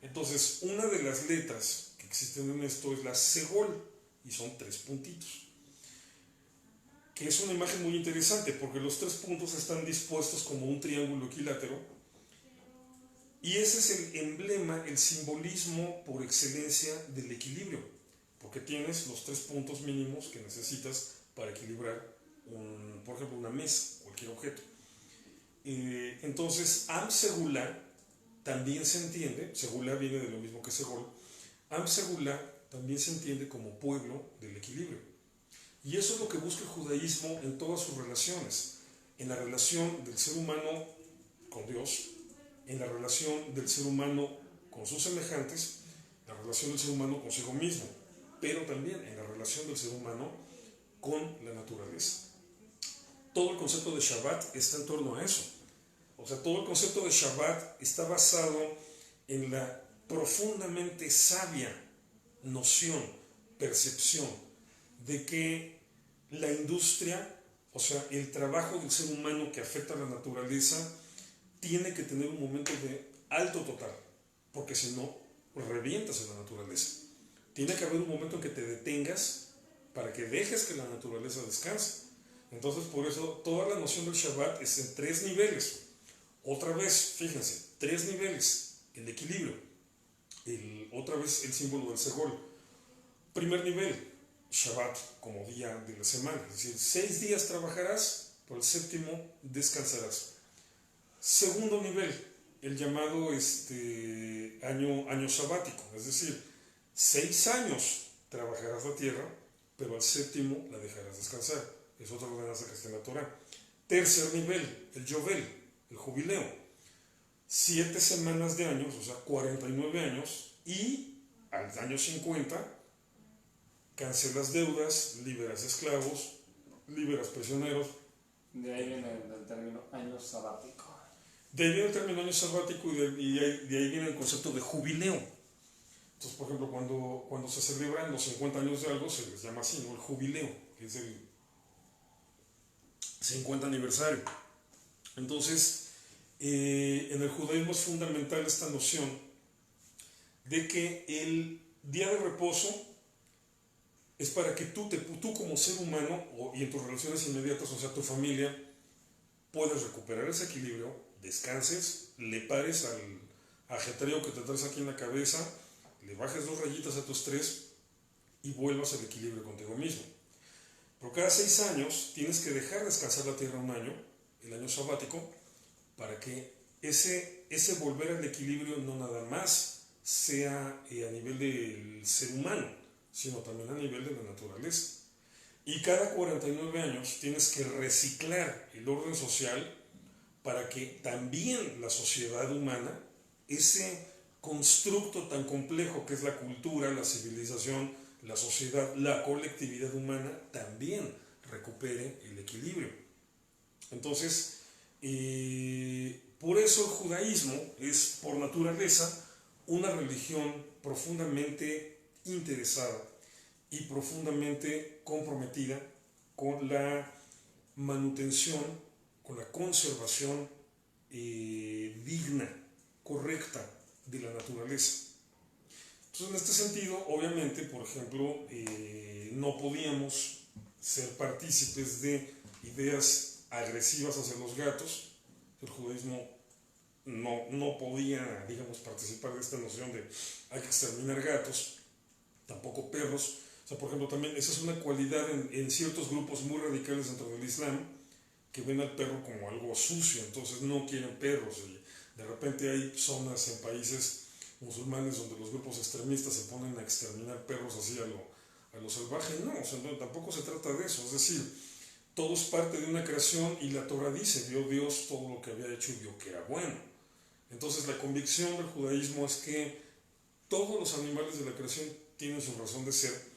Entonces, una de las letras que existen en esto es la segol, y son 3 puntitos, que es una imagen muy interesante porque los 3 puntos están dispuestos como un triángulo equilátero, y ese es el emblema, el simbolismo por excelencia del equilibrio, porque tienes los 3 puntos mínimos que necesitas para equilibrar, por ejemplo, una mesa, cualquier objeto. Entonces, Am Segulá también se entiende, Segulá viene de lo mismo que Segol, Am Segulá también se entiende como pueblo del equilibrio. Y eso es lo que busca el judaísmo en todas sus relaciones, en la relación del ser humano con Dios, en la relación del ser humano con sus semejantes, la relación del ser humano consigo mismo, pero también en la relación del ser humano con la naturaleza. Todo el concepto de Shabbat está en torno a eso. O sea, todo el concepto de Shabbat está basado en la profundamente sabia noción, percepción de que la industria, o sea, el trabajo del ser humano que afecta a la naturaleza, tiene que tener un momento de alto total, porque si no, revientas en la naturaleza. Tiene que haber un momento en que te detengas para que dejes que la naturaleza descanse. Entonces, por eso, toda la noción del Shabbat es en 3 niveles. Otra vez, fíjense, 3 niveles, el equilibrio. Otra vez el símbolo del Segol. Primer nivel, Shabbat como día de la semana. Es decir, 6 días trabajarás, pero el 7º descansarás. Segundo nivel, el llamado año sabático. Es decir, 6 años trabajarás la tierra, pero al 7º la dejarás descansar. Es otra ordenanza que está en la Torah. Tercer nivel, el Yovel, el jubileo. 7 semanas de años, o sea, 49 años, y al año 50 cancelas deudas, liberas esclavos, liberas prisioneros. De ahí viene el término año sabático. De ahí viene el término año sabático y de ahí viene el concepto de jubileo. Entonces, por ejemplo, cuando se celebran los 50 años de algo, se les llama así, ¿no? El jubileo, que es el 50 aniversario. Entonces, en el judaísmo es fundamental esta noción de que el día de reposo es para que tú como ser humano y en tus relaciones inmediatas, o sea, tu familia, puedas recuperar ese equilibrio, descanses, le pares al ajetreo que te traes aquí en la cabeza, le bajes 2 rayitas a tu estrés y vuelvas al equilibrio contigo mismo. Pero cada 6 años tienes que dejar descansar la tierra un año, el año sabático, para que ese volver al equilibrio no nada más sea a nivel del ser humano, sino también a nivel de la naturaleza. Y cada 49 años tienes que reciclar el orden social para que también la sociedad humana, ese constructo tan complejo que es la cultura, la civilización, la sociedad, la colectividad humana, también recupere el equilibrio. Entonces, por eso el judaísmo es por naturaleza una religión profundamente interesada y profundamente comprometida con la manutención, con la conservación digna, correcta de la naturaleza. Entonces, en este sentido, obviamente, por ejemplo, no podíamos ser partícipes de ideas agresivas hacia los gatos. El judaísmo no podía, digamos, participar de esta noción de hay que exterminar gatos, tampoco perros. O sea, por ejemplo, también esa es una cualidad en ciertos grupos muy radicales dentro del Islam, que ven al perro como algo sucio, entonces no quieren perros. Y de repente hay zonas en países musulmanes donde los grupos extremistas se ponen a exterminar perros así a lo salvaje. No, o sea, no, tampoco se trata de eso. Es decir, todo es parte de una creación y la Torah dice, vio Dios todo lo que había hecho y vio que era bueno. Entonces la convicción del judaísmo es que todos los animales de la creación tienen su razón de ser.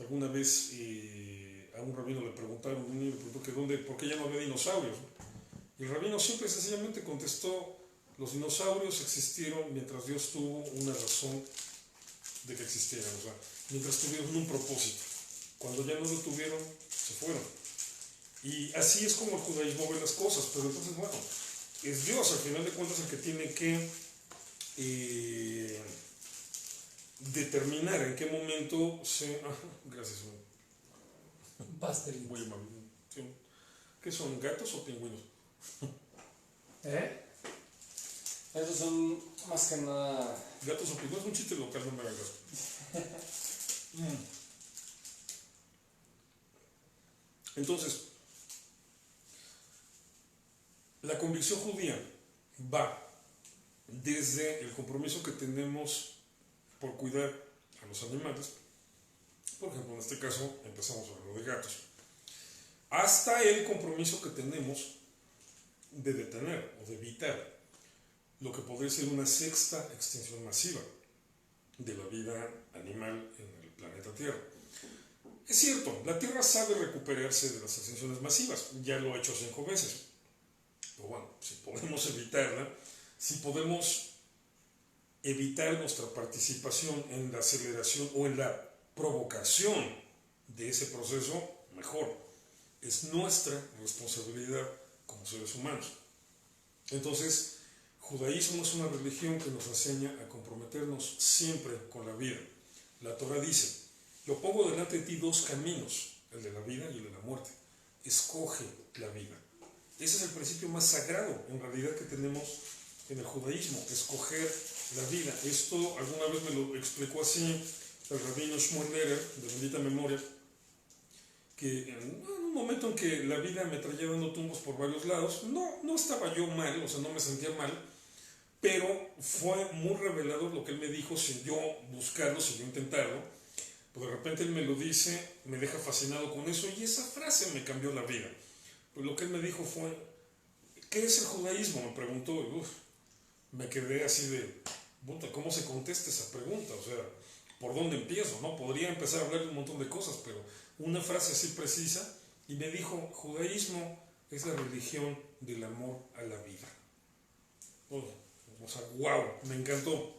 Alguna vez a un rabino le preguntaron, un niño le preguntó que por qué ya no había dinosaurios. Y el rabino simple y sencillamente contestó, los dinosaurios existieron mientras Dios tuvo una razón de que existieran, o sea, mientras tuvieron un propósito. Cuando ya no lo tuvieron, se fueron. Y así es como el judaísmo ve las cosas, pero entonces, bueno, es Dios al final de cuentas el que tiene que determinar en qué momento se... gracias. Pastelito. Muy amable. ¿Qué son, gatos o pingüinos? Esos son más que nada... Gatos o pingüinos, un chiste local, no me hagas gasto. Entonces, la convicción judía va desde el compromiso que tenemos por cuidar a los animales, por ejemplo, en este caso empezamos hablando de gatos, hasta el compromiso que tenemos de detener o de evitar lo que podría ser una sexta extinción masiva de la vida animal en el planeta Tierra. Es cierto, la Tierra sabe recuperarse de las extinciones masivas, ya lo ha hecho 5 veces. Pero bueno, si podemos evitarla, si podemos evitar nuestra participación en la aceleración o en la provocación de ese proceso, mejor. Es nuestra responsabilidad como seres humanos. Entonces, judaísmo es una religión que nos enseña a comprometernos siempre con la vida. La Torah dice, yo pongo delante de ti 2 caminos, el de la vida y el de la muerte. Escoge la vida. Ese es el principio más sagrado, en realidad, que tenemos en el judaísmo, escoger la vida. Esto alguna vez me lo explicó así el rabino Shmuel Lerer, de bendita memoria, que en un momento en que la vida me traía dando tumbos por varios lados, no estaba yo mal, o sea, no me sentía mal, pero fue muy revelador lo que él me dijo sin yo buscarlo, sin yo intentarlo. Pues de repente él me lo dice, me deja fascinado con eso, y esa frase me cambió la vida. Pues lo que él me dijo fue, ¿qué es el judaísmo? Me preguntó, y me quedé así de, puta, ¿cómo se contesta esa pregunta? O sea, ¿por dónde empiezo? ¿No? Podría empezar a hablar de un montón de cosas, pero una frase así precisa, y me dijo, judaísmo es la religión del amor a la vida. O sea, wow, me encantó.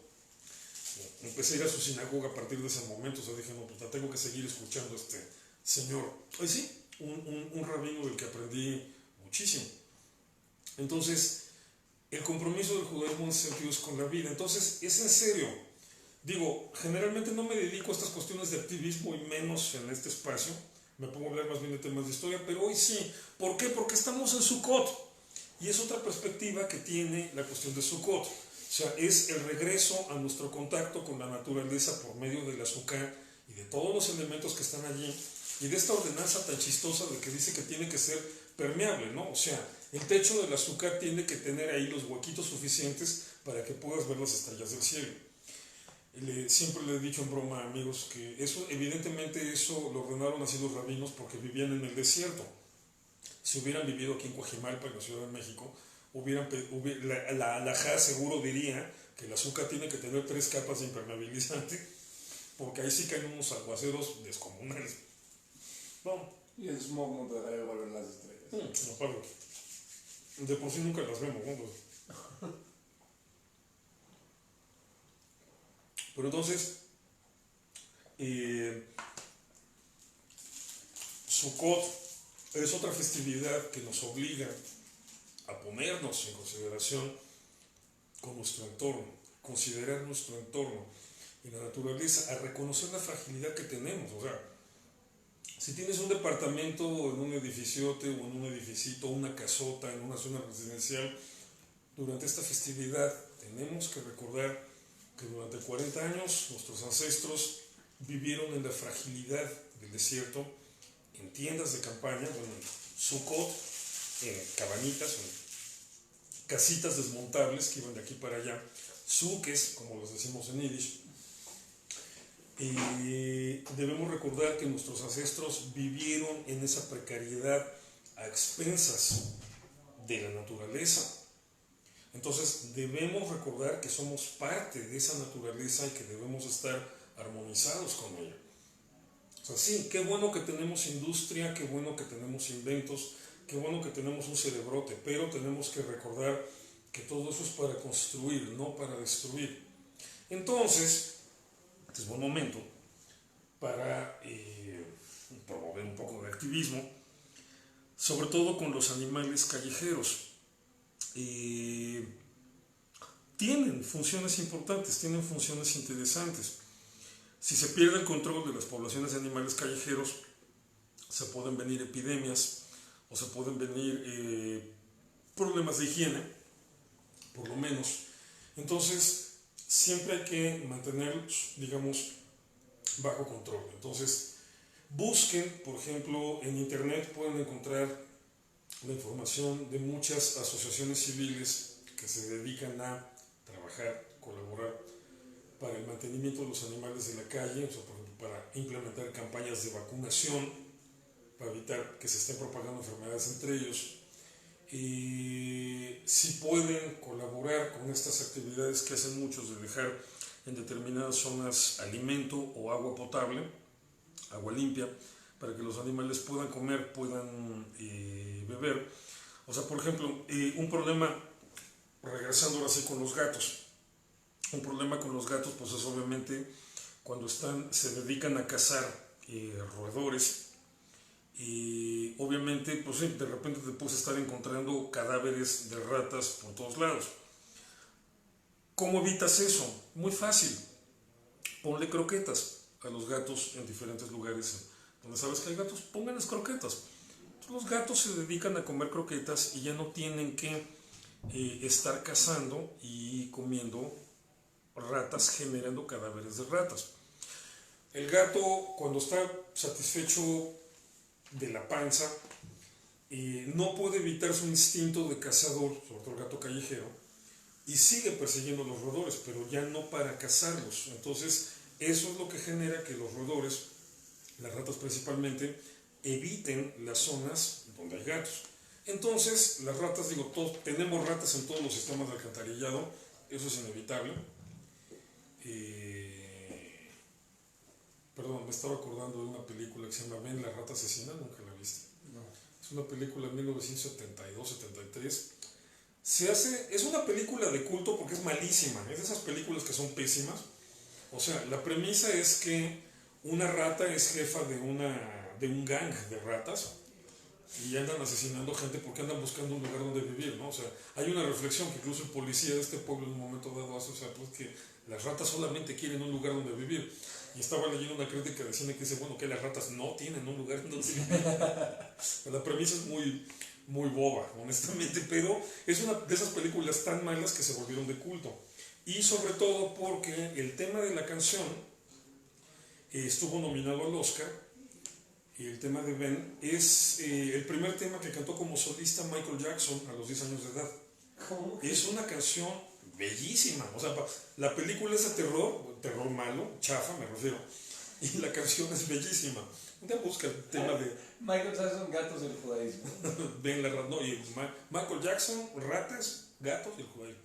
Empecé a ir a su sinagoga a partir de ese momento, o sea, dije, no, puta, tengo que seguir escuchando a este señor. Y sí, un rabino del que aprendí muchísimo. Entonces, el compromiso del judaísmo en ese sentido es con la vida. Entonces, es en serio. Digo, generalmente no me dedico a estas cuestiones de activismo y menos en este espacio. Me pongo a hablar más bien de temas de historia, pero hoy sí. ¿Por qué? Porque estamos en Sukkot. Y es otra perspectiva que tiene la cuestión de Sukkot. O sea, es el regreso a nuestro contacto con la naturaleza por medio del azúcar y de todos los elementos que están allí y de esta ordenanza tan chistosa de que dice que tiene que ser permeable, ¿no? O sea, el techo del azúcar tiene que tener ahí los huequitos suficientes para que puedas ver las estrellas del cielo. Siempre le he dicho en broma a amigos que eso, evidentemente eso lo ordenaron así los rabinos porque vivían en el desierto. Si hubieran vivido aquí en Coajimalpa, en la Ciudad de México, la alajá seguro diría que el azúcar tiene que tener 3 capas de impermeabilizante, porque ahí sí caen unos aguaceros descomunales. No. Y el smog no te dejaría volver las estrellas. Aparte, de por sí nunca las vemos, ¿no? Pero entonces, Sukkot es otra festividad que nos obliga a ponernos en consideración con nuestro entorno, considerar nuestro entorno y la naturaleza, a reconocer la fragilidad que tenemos. O sea, si tienes un departamento en un edificiote o en un edificito, una casota, en una zona residencial, durante esta festividad tenemos que recordar que durante 40 años nuestros ancestros vivieron en la fragilidad del desierto, en tiendas de campaña, bueno, en Sukkot, en cabañitas, en casitas desmontables que iban de aquí para allá, suques, como los decimos en Yiddish. Debemos recordar que nuestros ancestros vivieron en esa precariedad a expensas de la naturaleza. Entonces debemos recordar que somos parte de esa naturaleza y que debemos estar armonizados con ella. O sea, sí, qué bueno que tenemos industria, qué bueno que tenemos inventos, qué bueno que tenemos un cerebrote, pero tenemos que recordar que todo eso es para construir, no para destruir. Entonces, este es buen momento para promover un poco de activismo, sobre todo con los animales callejeros. Tienen funciones importantes, tienen funciones interesantes. Si se pierde el control de las poblaciones de animales callejeros, se pueden venir epidemias o se pueden venir problemas de higiene, por lo menos. Entonces, siempre hay que mantenerlos, digamos, bajo control. Entonces, busquen, por ejemplo, en internet pueden encontrar la información de muchas asociaciones civiles que se dedican a trabajar, colaborar para el mantenimiento de los animales de la calle, o sea, por ejemplo, para implementar campañas de vacunación, para evitar que se estén propagando enfermedades entre ellos. Si pueden colaborar con estas actividades que hacen muchos de dejar en determinadas zonas alimento o agua potable, agua limpia, para que los animales puedan comer, puedan beber. O sea, por ejemplo, un problema, regresando ahora sí con los gatos, un problema con los gatos pues es obviamente cuando se dedican a cazar roedores, y obviamente pues de repente te puedes estar encontrando cadáveres de ratas por todos lados. ¿Cómo evitas eso? Muy fácil, ponle croquetas a los gatos en diferentes lugares donde sabes que hay gatos, pónganles croquetas. Entonces, los gatos se dedican a comer croquetas y ya no tienen que estar cazando y comiendo ratas, generando cadáveres de ratas. El gato, cuando está satisfecho de la panza, no puede evitar su instinto de cazador, sobre todo el gato callejero, y sigue persiguiendo a los roedores, pero ya no para cazarlos. Entonces, eso es lo que genera que los roedores, las ratas principalmente, eviten las zonas donde hay gatos. Entonces, las ratas, tenemos ratas en todos los sistemas de alcantarillado, eso es inevitable. Perdón, me estaba acordando de una película que se llama Ben, la rata asesina, nunca la viste. No. Es una película de 1972-73. Es una película de culto porque es malísima, es de esas películas que son pésimas. O sea, la premisa es que una rata es jefa de un gang de ratas y andan asesinando gente porque andan buscando un lugar donde vivir, ¿no? O sea, hay una reflexión que incluso el policía de este pueblo en un momento dado hace, o sea, pues que las ratas solamente quieren un lugar donde vivir. Y estaba leyendo una crítica de cine que dice, bueno, que las ratas no tienen un lugar donde vivir. La premisa es muy, muy boba, honestamente, pero es una de esas películas tan malas que se volvieron de culto. Y sobre todo porque el tema de la canción estuvo nominado al Oscar, y el tema de Ben, es el primer tema que cantó como solista Michael Jackson a los 10 años de edad. ¿Cómo? Es una canción bellísima. O sea, la película es de terror malo, chafa me refiero, y la canción es bellísima. Ya busca el tema de Michael Jackson, gatos del judaísmo. Ben la no, y Michael Jackson, ratas, gatos y el judaísmo.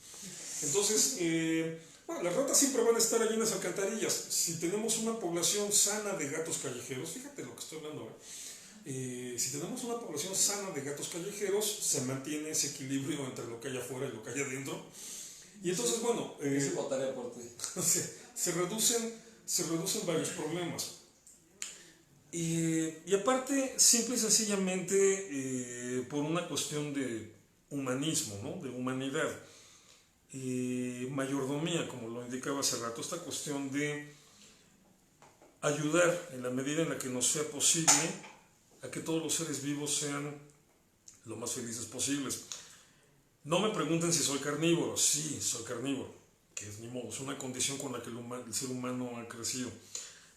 Entonces, bueno, las ratas siempre van a estar allí en las alcantarillas. Si tenemos una población sana de gatos callejeros, fíjate lo que estoy hablando, si tenemos una población sana de gatos callejeros, se mantiene ese equilibrio entre lo que hay afuera y lo que hay adentro. Y entonces, bueno, Sí, votaría por ti. se reducen varios problemas. Y aparte, simple y sencillamente, por una cuestión de humanismo, ¿no? De humanidad, mayordomía, como lo indicaba hace rato, esta cuestión de ayudar en la medida en la que nos sea posible a que todos los seres vivos sean lo más felices posibles. No me pregunten si soy carnívoro. Sí, soy carnívoro, que es ni modo, es una condición con la que el ser humano ha crecido.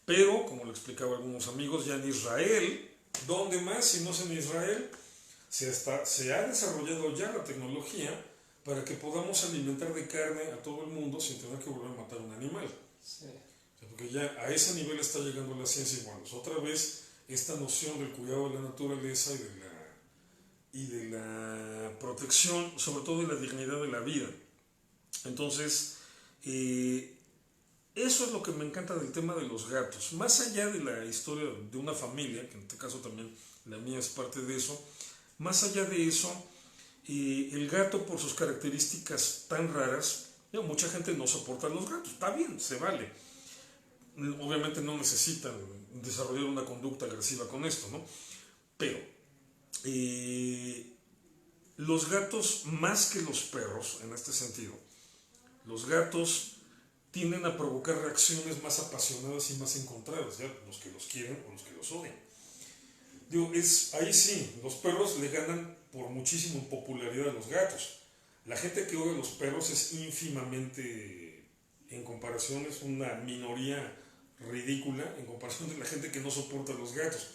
Pero, como lo explicaba algunos amigos, ya en Israel, ¿dónde más si no es en Israel? Se ha desarrollado ya la tecnología para que podamos alimentar de carne a todo el mundo sin tener que volver a matar un animal. Sí. O sea, porque ya a ese nivel está llegando la ciencia igual. Otra vez, esta noción del cuidado de la naturaleza y de la protección, sobre todo de la dignidad de la vida. Entonces, eso es lo que me encanta del tema de los gatos. Más allá de la historia de una familia, que en este caso también la mía es parte de eso, más allá de eso, el gato por sus características tan raras, mucha gente no soporta a los gatos, está bien, se vale. Obviamente no necesitan desarrollar una conducta agresiva con esto, ¿no? Pero los gatos, más que los perros, en este sentido, los gatos tienden a provocar reacciones más apasionadas y más encontradas, ya los que los quieren o los que los odian. Digo, ahí sí, los perros le ganan por muchísimo en popularidad a los gatos. La gente que odia a los perros es ínfimamente, en comparación, es una minoría ridícula en comparación de la gente que no soporta a los gatos.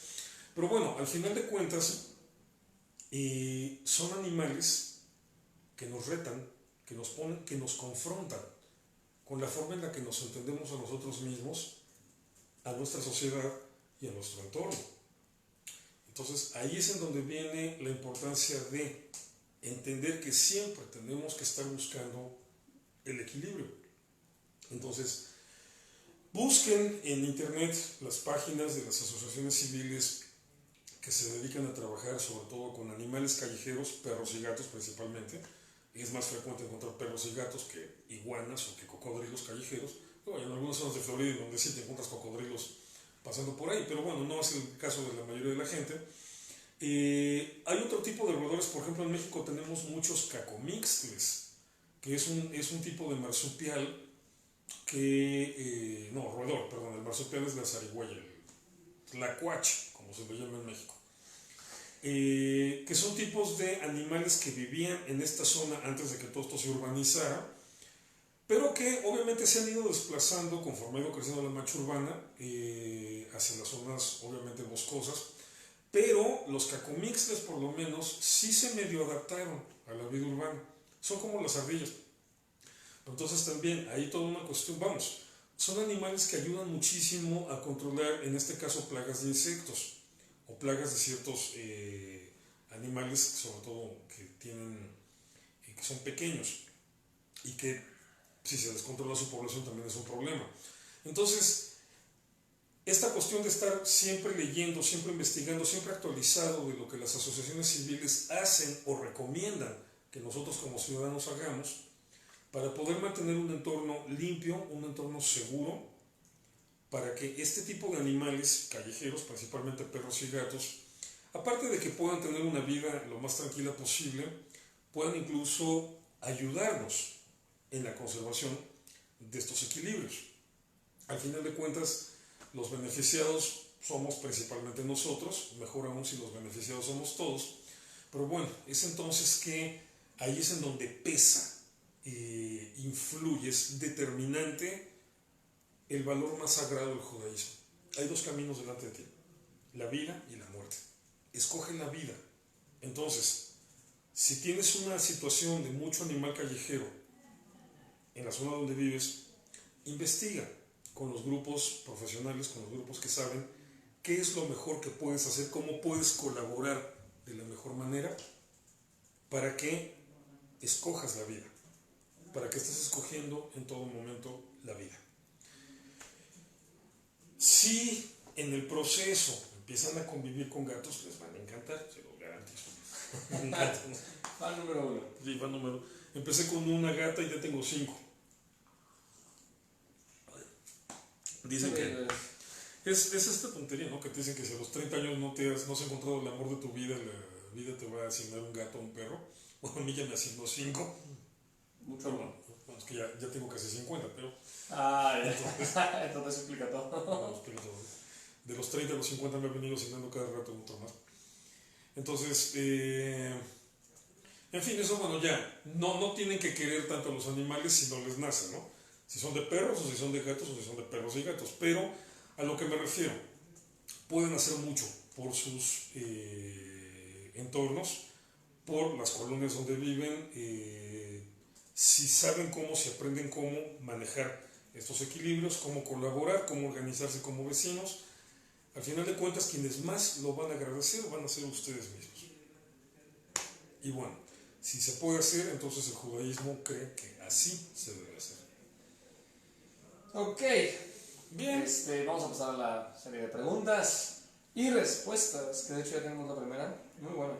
Pero bueno, al final de cuentas, son animales que nos retan, que nos ponen, que nos confrontan con la forma en la que nos entendemos a nosotros mismos, a nuestra sociedad y a nuestro entorno. Entonces ahí es en donde viene la importancia de entender que siempre tenemos que estar buscando el equilibrio. Entonces, busquen en internet las páginas de las asociaciones civiles que se dedican a trabajar sobre todo con animales callejeros, perros y gatos principalmente. Es más frecuente encontrar perros y gatos que iguanas o que cocodrilos callejeros. Bueno, en algunas zonas de Florida donde sí te encuentras cocodrilos pasando por ahí, pero bueno, no es el caso de la mayoría de la gente. Hay otro tipo de roedores, por ejemplo en México tenemos muchos cacomixtles, que es un tipo de marsupial que, roedor, perdón, el marsupial es la zarigüeya, el tlacuache, como se le llama en México. Que son tipos de animales que vivían en esta zona antes de que todo esto se urbanizara, pero que obviamente se han ido desplazando conforme ha ido creciendo la mancha urbana hacia las zonas obviamente boscosas, pero los cacomixtles por lo menos sí se medio adaptaron a la vida urbana, son como las ardillas. Entonces también hay toda una cuestión, son animales que ayudan muchísimo a controlar, en este caso, plagas de insectos o plagas de ciertos animales, sobre todo que son pequeños y que si se descontrola su población también es un problema. Entonces, esta cuestión de estar siempre leyendo, siempre investigando, siempre actualizado de lo que las asociaciones civiles hacen o recomiendan que nosotros como ciudadanos hagamos para poder mantener un entorno limpio, un entorno seguro, para que este tipo de animales callejeros, principalmente perros y gatos, aparte de que puedan tener una vida lo más tranquila posible, puedan incluso ayudarnos en la conservación de estos equilibrios. Al final de cuentas, los beneficiados somos principalmente nosotros, mejor aún si los beneficiados somos todos, pero bueno, es entonces que ahí es en donde pesa, influye, es determinante el valor más sagrado del judaísmo. Hay dos caminos delante de ti. la vida y la muerte. Escoge la vida. Entonces, si tienes una situación de mucho animal callejero en la zona donde vives, investiga con los grupos profesionales, con los grupos que saben qué es lo mejor que puedes hacer, cómo puedes colaborar de la mejor manera para que escojas la vida, para que estés escogiendo en todo momento la vida. Si en el proceso empiezan a convivir con gatos, les van a encantar, se lo garantizo. Me encantan. Fan número 1. Sí, fan número. Empecé con una gata y ya tengo 5. Dicen que es esta tontería, ¿no? Que te dicen que si a los 30 años no has encontrado el amor de tu vida, la vida te va a asignar un gato o un perro. Bueno, a mí ya me asignó 5. Mucho amor. Bueno, es que ya tengo casi 50, pero... Entonces explica todo. No, explica todo. De los 30 a los 50 me ha venido asignando cada rato otro más. Entonces, en fin, eso, bueno, ya. No tienen que querer tanto a los animales si no les nace, ¿no? Si son de perros, o si son de gatos, o si son de perros y gatos. Pero a lo que me refiero, pueden hacer mucho por sus entornos, por las colonias donde viven, si saben cómo, si aprenden cómo manejar estos equilibrios, cómo colaborar, cómo organizarse como vecinos. Al final de cuentas, quienes más lo van a agradecer van a ser ustedes mismos. Y bueno, si se puede hacer, entonces el judaísmo cree que así se debe hacer. Ok. Bien. Vamos a pasar a la serie de preguntas y respuestas, que de hecho ya tenemos la primera. Muy buena.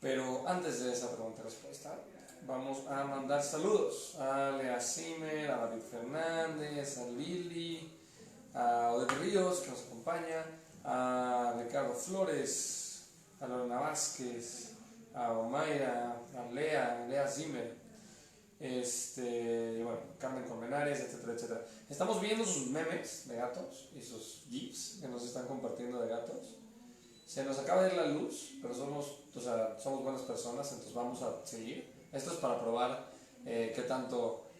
Pero antes de esa pregunta y respuesta, vamos a mandar saludos a Lea Zimmer, a David Fernández, a Lili, a Odette Ríos, que nos acompaña, a Ricardo Flores, a Lorena Vázquez, a Omaira, a Lea Zimmer, y bueno, Carmen Colmenares, etcétera, etcétera. Estamos viendo sus memes de gatos y sus gifs que nos están compartiendo de gatos. Se nos acaba de ir la luz, pero somos buenas personas, entonces vamos a seguir. Esto es para probar qué tanto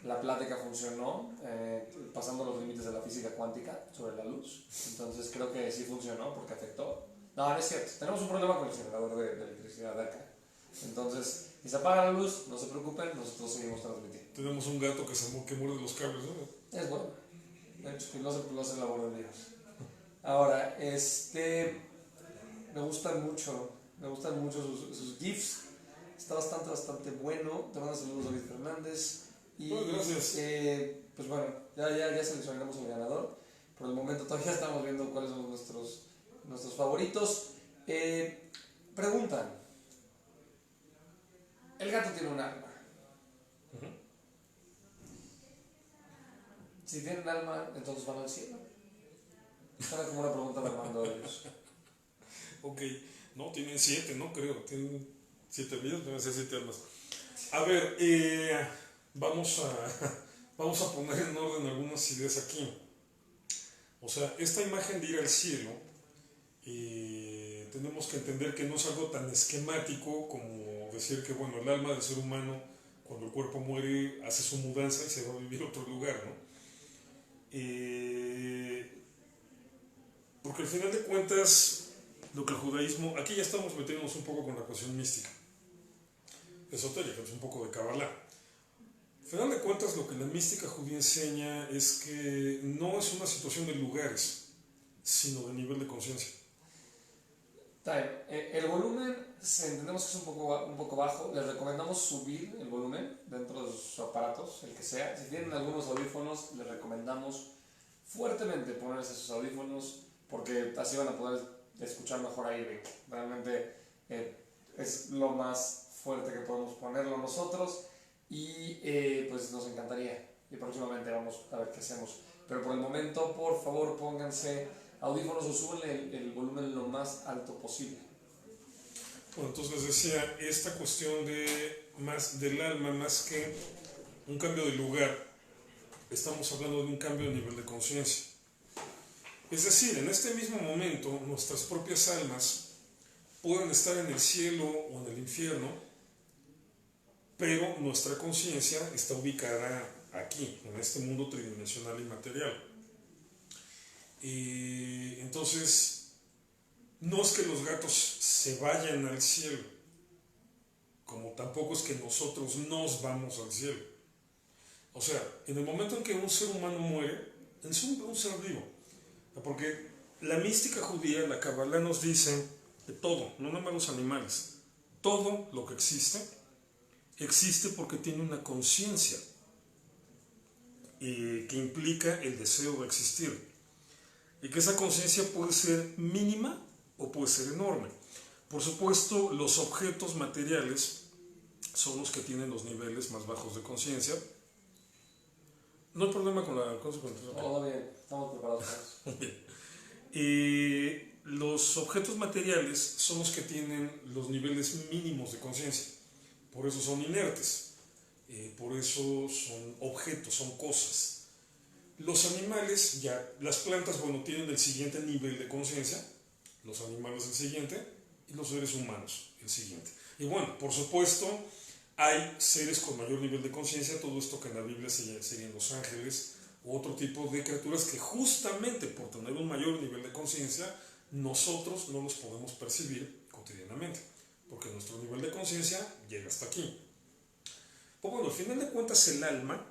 la plática funcionó, pasando los límites de la física cuántica sobre la luz. Entonces creo que sí funcionó porque afectó. No es cierto, tenemos un problema con el generador de electricidad de acá. Entonces, si se apaga la luz, no se preocupen, nosotros seguimos transmitiendo. Tenemos un gato que muerde los cables, ¿no? Es bueno. De hecho, lo hace labor de Dios. Ahora, me gustan mucho sus GIFs. Está bastante bueno. Te mando saludos a David Fernández. Y, gracias. Pues bueno, ya seleccionamos el ganador. Por el momento todavía estamos viendo cuáles son nuestros favoritos. Preguntan: el gato tiene un alma. Si tienen alma, entonces van al cielo. Suena como una pregunta de Armando Hoyos. Ok, no, tienen 7, no creo. Tienen 7 vidas, deben ser 7 almas. A ver, vamos a poner en orden algunas ideas aquí. O sea, esta imagen de ir al cielo, tenemos que entender que no es algo tan esquemático como decir que, bueno, el alma del ser humano, cuando el cuerpo muere, hace su mudanza y se va a vivir a otro lugar, ¿no? Porque al final de cuentas, lo que el judaísmo, aquí ya estamos metiéndonos un poco con la cuestión mística, esotérica, es un poco de Kabbalah. Al final de cuentas, lo que la mística judía enseña es que no es una situación de lugares, sino de nivel de conciencia. El volumen, entendemos que es un poco bajo. Les recomendamos subir el volumen dentro de sus aparatos, el que sea. Si tienen algunos audífonos, les recomendamos fuertemente ponerse sus audífonos, porque así van a poder escuchar mejor ahí. Realmente es lo más fuerte que podemos ponerlo nosotros y pues nos encantaría. Y próximamente vamos a ver qué hacemos. Pero por el momento, por favor, pónganse audífonos o suben el volumen lo más alto posible. Bueno, entonces les decía, esta cuestión del alma, más que un cambio de lugar, estamos hablando de un cambio de nivel de conciencia. Es decir, en este mismo momento, nuestras propias almas pueden estar en el cielo o en el infierno, pero nuestra conciencia está ubicada aquí, en este mundo tridimensional y material. Entonces, no es que los gatos se vayan al cielo, como tampoco es que nosotros nos vamos al cielo. O sea, en el momento en que un ser humano muere, es un ser vivo. Porque la mística judía, la Kabbalah, nos dice que todo, no nada más los animales, todo lo que existe porque tiene una conciencia que implica el deseo de existir. Y que esa conciencia puede ser mínima o puede ser enorme. Por supuesto, los objetos materiales son los que tienen los niveles más bajos de conciencia. No hay problema con la consecuencia. Todo bien, estamos preparados para eso. Los objetos materiales son los que tienen los niveles mínimos de conciencia. Por eso son inertes. Por eso son objetos, son cosas. Los animales, ya, las plantas, bueno, tienen el siguiente nivel de conciencia, los animales el siguiente, y los seres humanos el siguiente. Y bueno, por supuesto, hay seres con mayor nivel de conciencia, todo esto que en la Biblia serían los ángeles, u otro tipo de criaturas que justamente por tener un mayor nivel de conciencia, nosotros no los podemos percibir cotidianamente, porque nuestro nivel de conciencia llega hasta aquí. Pues bueno, al final de cuentas el alma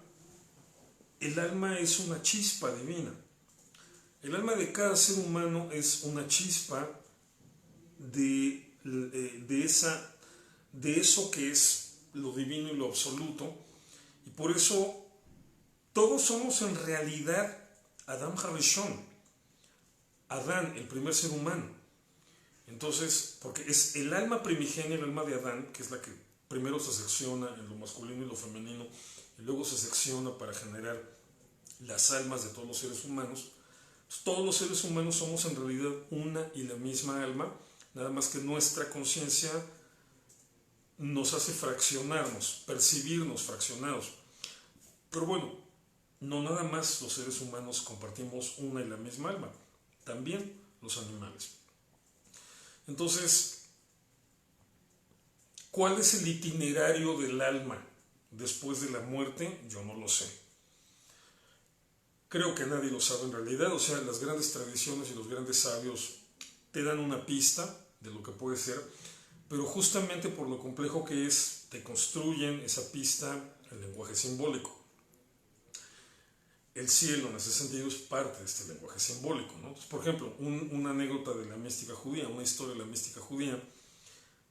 es una chispa divina. El alma de cada ser humano es una chispa de eso que es lo divino y lo absoluto. Y por eso todos somos en realidad Adam Harishon, Adán, el primer ser humano. Entonces, porque es el alma primigenia, el alma de Adán, que es la que primero se secciona en lo masculino y lo femenino, y luego se secciona para generar las almas de todos los seres humanos. Todos los seres humanos somos en realidad una y la misma alma, nada más que nuestra conciencia nos hace fraccionarnos, percibirnos fraccionados. Pero bueno, no nada más los seres humanos compartimos una y la misma alma, también los animales. Entonces, ¿cuál es el itinerario del alma después de la muerte? Yo no lo sé. Creo que nadie lo sabe en realidad, o sea, las grandes tradiciones y los grandes sabios te dan una pista de lo que puede ser, pero justamente por lo complejo que es, te construyen esa pista en lenguaje simbólico. El cielo, en ese sentido, es parte de este lenguaje simbólico, ¿no? Entonces, por ejemplo, una anécdota de la mística judía, una historia de la mística judía,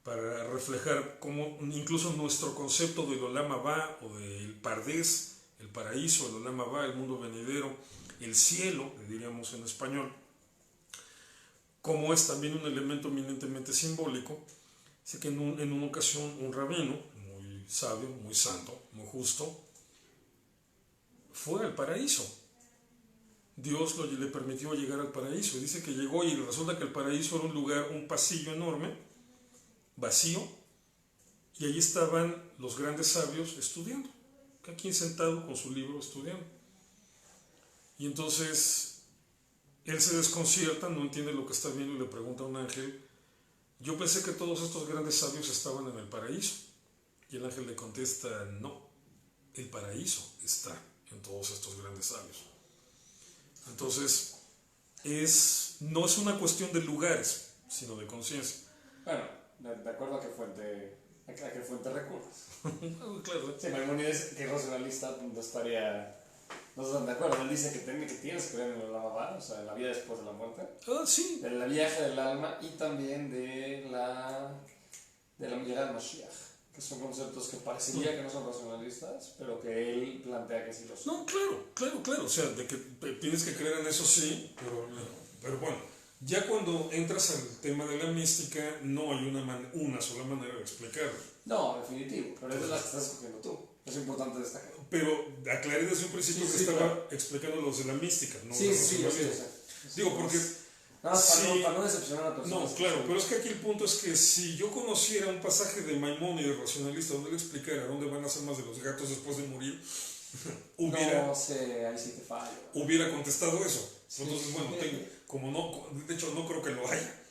para reflejar cómo incluso nuestro concepto del Olam Abba o del Pardés, el paraíso, el Olam Abba, el mundo venidero, el cielo, le diríamos en español, como es también un elemento eminentemente simbólico. Así que en una ocasión un rabino, muy sabio, muy santo, muy justo, fue al paraíso. Dios le permitió llegar al paraíso. Y dice que llegó y resulta que el paraíso era un lugar, un pasillo enorme, vacío, y allí estaban los grandes sabios estudiando, cada quien sentado con su libro estudiando. Y entonces él se desconcierta, no entiende lo que está viendo y le pregunta a un ángel: yo pensé que todos estos grandes sabios estaban en el paraíso. Y el ángel le contesta: no, el paraíso está en todos estos grandes sabios. Entonces no es una cuestión de lugares, sino de conciencia. Bueno, de acuerdo a qué fuente recurres. Claro. Sí, Maimónides, que es racionalista, no están de acuerdo. Él dice que tienes que creer en el Olam Abba, o sea, en la vida después de la muerte. Sí. Del viaje del alma y también de la llegada del Mashiach, que son conceptos que parecería que no son racionalistas, pero que él plantea que sí lo son. No, claro. O sea, de que tienes que creer en eso, sí, pero bueno, ya cuando entras al tema de la mística, no hay una sola manera de explicarlo. No, definitivo, pero es de la que estás escogiendo tú. Es importante destacar. Pero aclaré desde un principio que estaba explicando los de la mística, no sí, los de la sí. Digo, porque... Nada más para no decepcionar a la persona. No, claro, pero es que aquí el punto es que si yo conociera un pasaje de Maimónides racionalista donde le explicara dónde van a ser más de los gatos después de morir, no sé, ahí sí te fallo. Hubiera contestado eso. Sí, entonces, bueno, de hecho no creo que lo haya.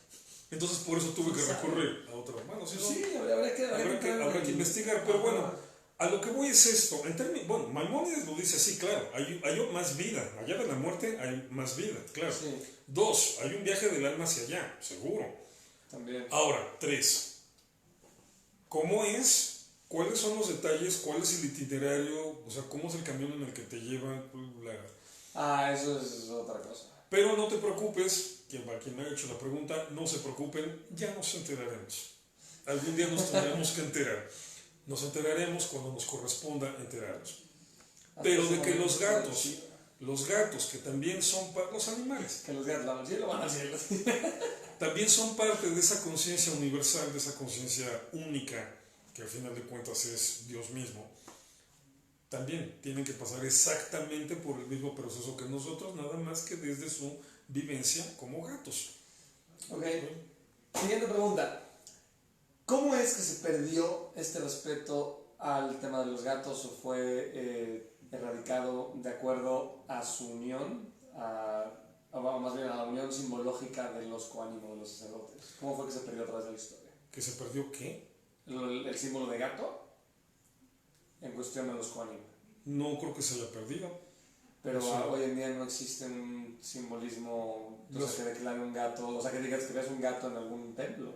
Entonces por eso tuve que recurrir a otro. Bueno, sí, habrá que investigar, pero bueno, A lo que voy es esto, bueno, Maimónides lo dice así, claro, hay más vida, allá de la muerte hay más vida, claro. Sí. 2, hay un viaje del alma hacia allá, seguro. También. Ahora, 3, ¿cómo es? ¿Cuáles son los detalles? ¿Cuál es el itinerario? O sea, ¿cómo es el camión en el que te llevan? Eso es otra cosa. Pero no te preocupes, quien me ha hecho la pregunta, no se preocupen, ya nos enteraremos. Algún día nos tendremos que enterar. Nos enteraremos cuando nos corresponda enterarnos. Pero de que los gatos, que también son los animales, que los gatos van al cielo, van al cielo. también son parte de esa conciencia universal, de esa conciencia única, que al final de cuentas es Dios mismo, también tienen que pasar exactamente por el mismo proceso que nosotros, nada más que desde su vivencia como gatos. Ok. Siguiente pregunta. ¿Cómo es que se perdió este respeto al tema de los gatos o fue erradicado de acuerdo a su unión, más bien a la unión simbológica de los coánimos, de los sacerdotes? ¿Cómo fue que se perdió a través de la historia? ¿Que se perdió qué? El símbolo de gato en cuestión de los coánimos. No creo que se haya perdido. Pero Sí. Hoy en día no existe un simbolismo, o sea, que declare un gato, o sea, que digas que ves un gato en algún templo.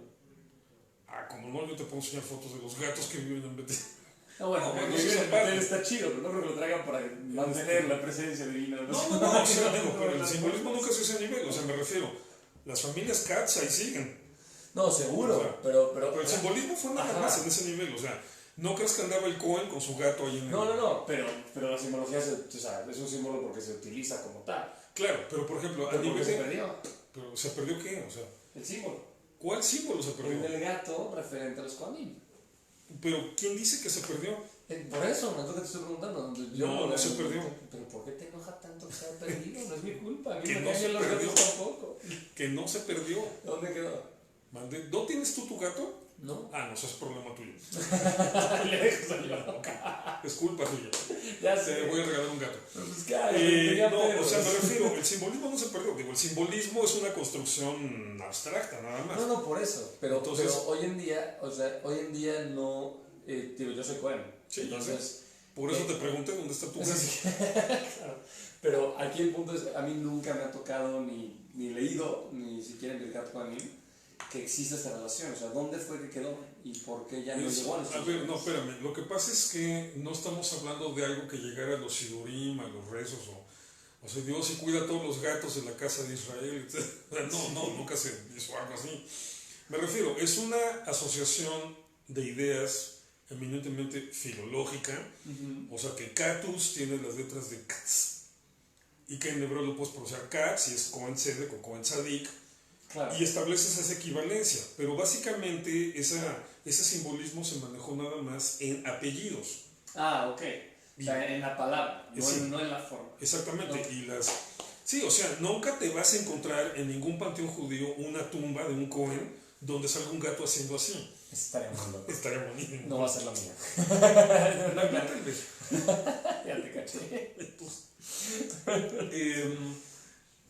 Como no, yo te puedo enseñar fotos de los gatos que viven en Betel. No, bueno, No, que eso es viven en aparte. Betel está chido, pero no creo que lo traigan para mantener la presencia divina. No, o sea, digo, pero el simbolismo nunca se hace a nivel, o sea, me refiero, las familias Katz ahí siguen. No, seguro, O sea, pero el simbolismo fue nada más en ese nivel, o sea, no crees que andaba el Cohen con su gato ahí en el... No, pero la simbología o sea, es un símbolo porque se utiliza como tal. Claro, pero por ejemplo, Pero a nivel se de... perdió ¿Pero se perdió qué? O sea, el símbolo. ¿cuál símbolo se El perdió? del gato referente a los coanim. Pero ¿quién dice que se perdió? Por eso, no es lo que te estoy preguntando. No se perdió. Pero ¿por qué te enoja tanto que se haya perdido? No es mi culpa. A mí Que me no se caen los perdió. gatos tampoco. Que no se perdió. ¿Dónde quedó? ¿No tienes tú tu gato? No. No, eso es problema tuyo. Le dejas al gato. Es culpa tuya. Ya Te sé. voy a regalar un gato. Pero pues tenía No, pedos. o sea, me refiero, el simbolismo no se perdió. Digo, el simbolismo es una construcción abstracta, nada más. No, por eso. Pero, Entonces- pero hoy en día no. Digo, yo soy Cohen. Sí, entonces. Por eso te pregunté dónde está tu gato. Sí, claro. Pero aquí el punto es: a mí nunca me ha tocado ni leído, ni siquiera en el gato Cohen, que exista esta relación. O sea, ¿dónde fue que quedó? ¿Y por qué ya no llegó a A nosotros? ver, no, espérame. Lo que pasa es que no estamos hablando de algo que llegara a los sidurim, a los rezos, o sea, Dios y cuida a todos los gatos de la casa de Israel, etc. No, nunca se hizo algo así. Me refiero, es una asociación de ideas eminentemente filológica, o sea que Catus tiene las letras de Katz, y que en hebreo lo puedes pronunciar Katz, y es Cohen Tzedek o Cohen Tzadik, Claro. y estableces esa equivalencia, pero básicamente ese simbolismo se manejó nada más en apellidos. Ok. O sea, en la palabra, Sí. no en la forma. Exactamente, No. Sí, o sea, nunca te vas a encontrar en ningún panteón judío una tumba de un Cohen donde salga un gato haciendo así. Estaría muy loco. Estaría bonito. No va a ser la mía. Tal vez. Ya te caché.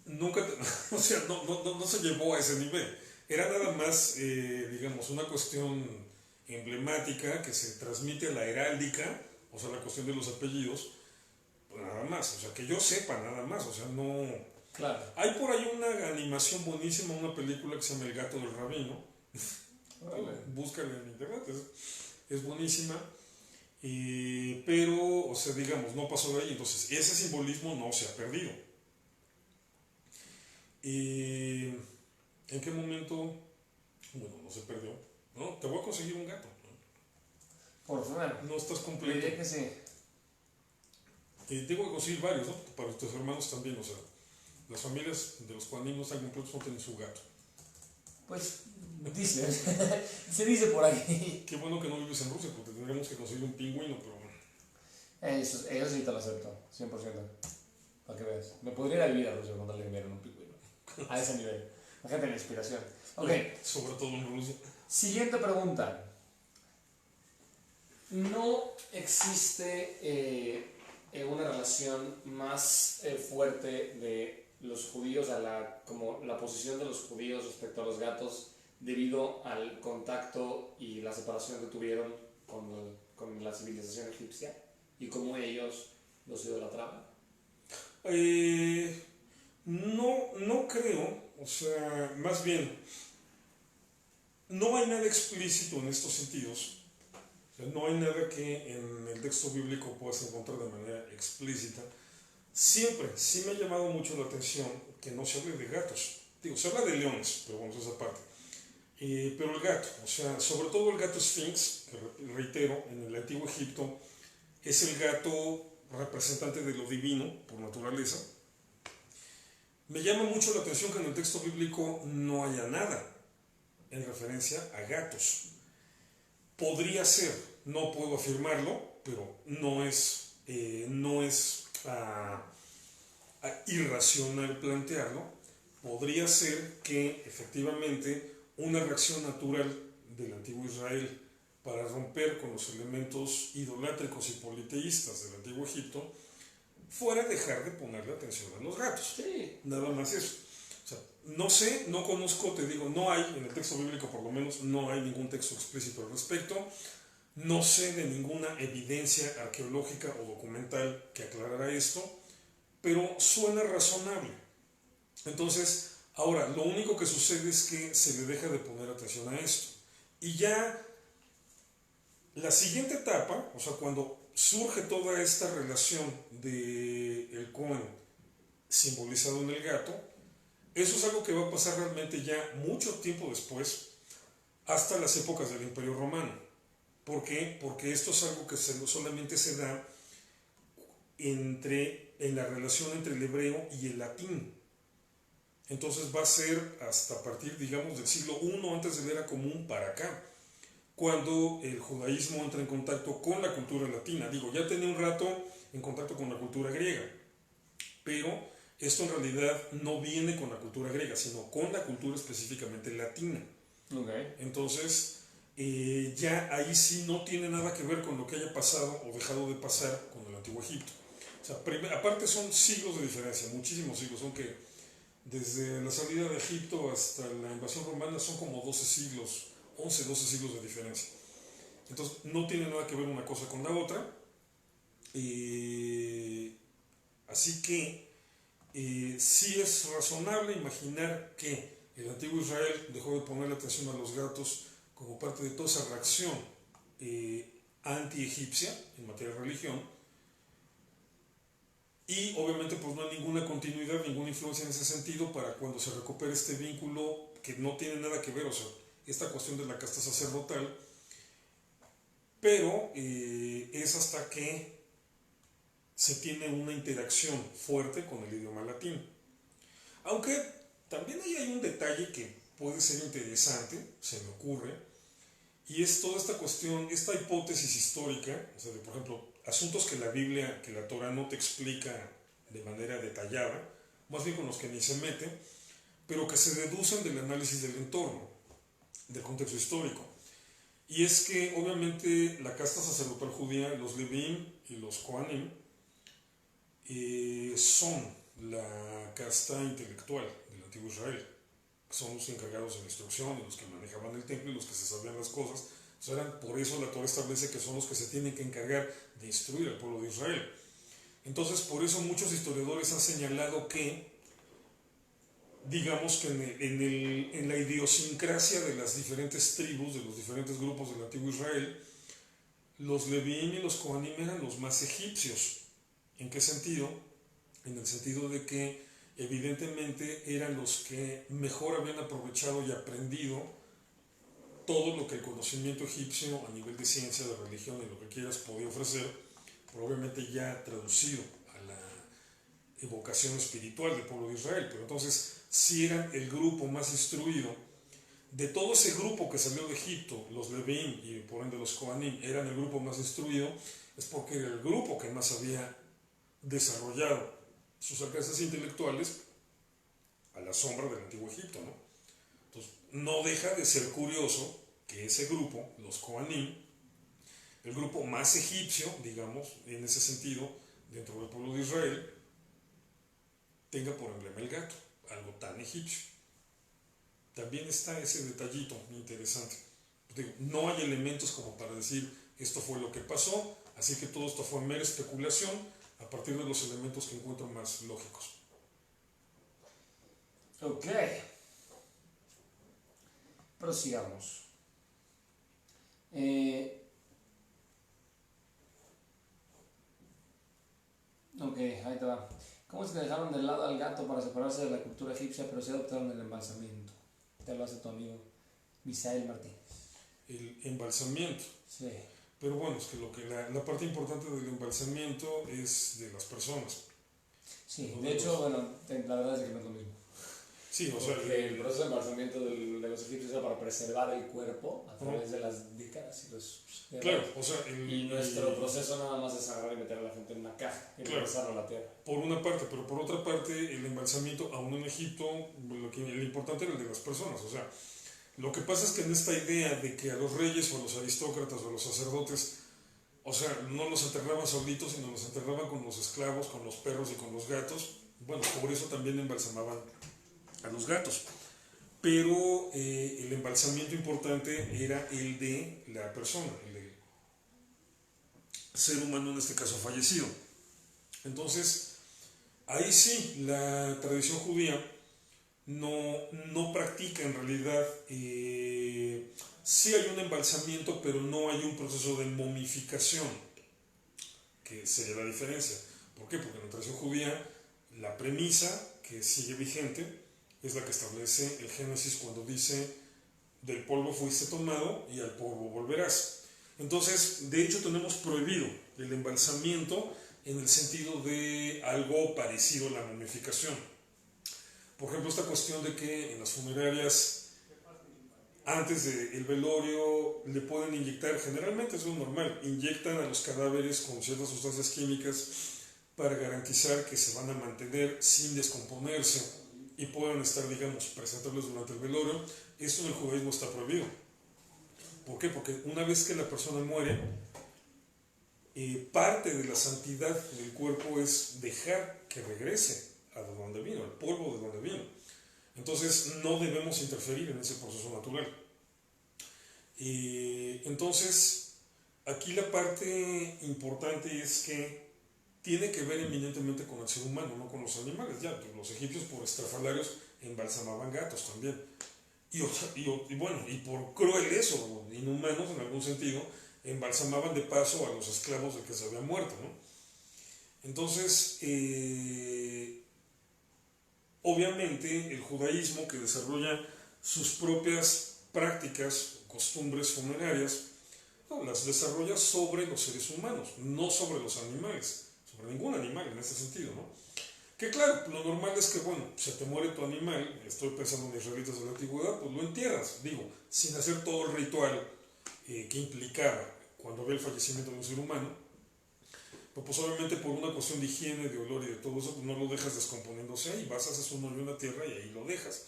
Nunca, o sea, no se llevó a ese nivel. Era nada más, digamos, una cuestión emblemática que se transmite a la heráldica, o sea, la cuestión de los apellidos, pues nada más, o sea, que yo sepa nada más, o sea, no... Claro. Hay por ahí una animación buenísima, una película que se llama El gato del rabino, búscala en internet, es buenísima, pero, o sea, digamos, no pasó de ahí, entonces ese simbolismo no se ha perdido. ¿En qué momento? Bueno, no se perdió. No, te voy a conseguir un gato. Por favor. No estás Le completo. diré que sí. Te voy a conseguir varios, ¿no? Para tus hermanos también, o sea, las familias de los cuales no están completos no tienen su gato. Pues, dice. Se dice por ahí. Qué bueno que no vives en Rusia, porque tendríamos que conseguir un pingüino, pero bueno. Ellos sí te lo acepto, 100%. Para que veas. Me podría ir a vivir a Rusia con darle dinero en un pingüino. A ese nivel. Imagínate la inspiración. Ok. Sobre todo en Rusia. Siguiente pregunta. ¿No existe una relación más fuerte de los judíos como la posición de los judíos respecto a los gatos debido al contacto y la separación que tuvieron con con la civilización egipcia y cómo ellos los idolatraban? No creo, o sea, más bien, no hay nada explícito en estos sentidos. O sea, no hay nada que en el texto bíblico puedas encontrar de manera explícita. Siempre, sí me ha llamado mucho la atención que no se hable de gatos. Digo, se habla de leones, pero bueno, esa parte. Pero el gato, o sea, sobre todo el gato Sphinx, que reitero, en el antiguo Egipto, es el gato representante de lo divino por naturaleza. Me llama mucho la atención que en el texto bíblico no haya nada en referencia a gatos. Podría ser, no puedo afirmarlo, pero no es irracional plantearlo. Podría ser que efectivamente una reacción natural del antiguo Israel para romper con los elementos idolátricos y politeístas del antiguo Egipto fuera dejar de ponerle atención a los gatos. Sí. Nada más eso. O sea, no sé, no conozco, te digo, no hay, en el texto bíblico por lo menos, no hay ningún texto explícito al respecto. No sé de ninguna evidencia arqueológica o documental que aclarara esto, pero suena razonable. Entonces, ahora, lo único que sucede es que se le deja de poner atención a esto. Y ya la siguiente etapa, o sea, cuando surge toda esta relación del Cohen simbolizado en el gato, eso es algo que va a pasar realmente ya mucho tiempo después, hasta las épocas del Imperio Romano. ¿Por qué? Porque esto es algo que solamente se da en la relación entre el hebreo y el latín. Entonces va a ser hasta a partir, digamos, del siglo I antes de la era común para acá, cuando el judaísmo entra en contacto con la cultura latina. Digo, ya tenía un rato en contacto con la cultura griega, pero esto en realidad no viene con la cultura griega, sino con la cultura específicamente latina. Okay. Entonces, ya ahí sí no tiene nada que ver con lo que haya pasado o dejado de pasar con el antiguo Egipto. O sea, aparte son siglos de diferencia, muchísimos siglos, son que desde la salida de Egipto hasta la invasión romana son como 12 siglos, 11, 12 siglos de diferencia. Entonces, no tiene nada que ver una cosa con la otra. Así que sí es razonable imaginar que el antiguo Israel dejó de ponerle atención a los gatos como parte de toda esa reacción anti-egipcia en materia de religión. Y obviamente pues no hay ninguna continuidad, ninguna influencia en ese sentido para cuando se recupere este vínculo que no tiene nada que ver, o sea, esta cuestión de la casta sacerdotal, pero es hasta que se tiene una interacción fuerte con el idioma latín. Aunque también ahí hay un detalle que puede ser interesante, se me ocurre, y es toda esta cuestión, esta hipótesis histórica, o sea, de, por ejemplo, asuntos que la Biblia, que la Torah no te explica de manera detallada, más bien con los que ni se mete, pero que se deducen del análisis del entorno, del contexto histórico. Y es que obviamente la casta sacerdotal judía, los Levíim y los Kohanim, son la casta intelectual del antiguo Israel. Son los encargados de la instrucción, y los que manejaban el templo y los que se sabían las cosas. O sea, por eso la Torah establece que son los que se tienen que encargar de instruir al pueblo de Israel. Entonces, por eso muchos historiadores han señalado que, digamos que en la idiosincrasia de las diferentes tribus, de los diferentes grupos del antiguo Israel, los Levíim y los Kohanim eran los más egipcios. ¿En qué sentido? En el sentido de que evidentemente eran los que mejor habían aprovechado y aprendido todo lo que el conocimiento egipcio a nivel de ciencia, de religión y lo que quieras podía ofrecer, probablemente ya traducido a la evocación espiritual del pueblo de Israel. Pero entonces, si eran el grupo más instruido, de todo ese grupo que salió de Egipto, los Levíim y por ende los Kohanim eran el grupo más instruido, es porque era el grupo que más había desarrollado sus alcances intelectuales a la sombra del antiguo Egipto, ¿no? Entonces, no deja de ser curioso que ese grupo, los Kohanim, el grupo más egipcio, digamos, en ese sentido, dentro del pueblo de Israel, tenga por emblema el gato, algo tan egipcio. También está ese detallito interesante. Digo, no hay elementos como para decir esto fue lo que pasó, así que todo esto fue mera especulación a partir de los elementos que encuentro más lógicos. Ok. Prosigamos. Ok, ahí te va. ¿Cómo es que dejaron de lado al gato para separarse de la cultura egipcia, pero sí adoptaron el embalsamiento? Te lo hace tu amigo Misael Martínez. El embalsamiento. Sí. Pero bueno, es que, la parte importante del embalsamiento es de las personas. Sí, de hecho, bueno, la verdad es que no es lo mismo. Sí, o sea, Porque el proceso de embalsamiento de los egipcios era para preservar el cuerpo a través de las décadas y los... claro, o sea... y nuestro proceso nada más es agarrar y meter a la gente en una caja y regresarlo a la tierra. Por una parte, pero por otra parte, el embalsamiento, aún en Egipto, lo importante era el de las personas. O sea, lo que pasa es que en esta idea de que a los reyes o a los aristócratas o a los sacerdotes, o sea, no los enterraban solitos, sino los enterraban con los esclavos, con los perros y con los gatos, bueno, por eso también embalsamaban a los gatos. Pero el embalsamiento importante era el de la persona, el de ser humano, en este caso fallecido. Entonces, ahí sí, la tradición judía no practica en realidad, sí hay un embalsamiento, pero no hay un proceso de momificación, que sería la diferencia. ¿Por qué? Porque en la tradición judía la premisa que sigue vigente es la que establece el Génesis cuando dice: del polvo fuiste tomado y al polvo volverás. Entonces, de hecho, tenemos prohibido el embalsamiento en el sentido de algo parecido a la momificación. Por ejemplo, esta cuestión de que en las funerarias, antes del velorio, le pueden inyectar, generalmente eso es normal, inyectan a los cadáveres con ciertas sustancias químicas para garantizar que se van a mantener sin descomponerse y puedan estar, digamos, presentables durante el velorio. Esto en el judaísmo está prohibido. ¿Por qué? Porque una vez que la persona muere, parte de la santidad del cuerpo es dejar que regrese a donde vino, al polvo de donde vino. Entonces no debemos interferir en ese proceso natural. Entonces, aquí la parte importante es que tiene que ver eminentemente con el ser humano, no con los animales. Ya, los egipcios por estrafalarios embalsamaban gatos también. Y bueno, y por crueles o inhumanos en algún sentido, embalsamaban de paso a los esclavos de que se habían muerto, ¿no? Entonces, obviamente el judaísmo, que desarrolla sus propias prácticas, costumbres funerarias, no, las desarrolla sobre los seres humanos, no sobre los animales, sobre ningún animal en ese sentido, ¿no? Que claro, lo normal es que, bueno, se te muere tu animal, estoy pensando en israelitas de la antigüedad, pues lo entierras, digo, sin hacer todo el ritual que implicaba cuando había el fallecimiento de un ser humano, pues obviamente por una cuestión de higiene, de olor y de todo eso, pues no lo dejas descomponiéndose ahí, vas, haces un hoyo en la tierra y ahí lo dejas,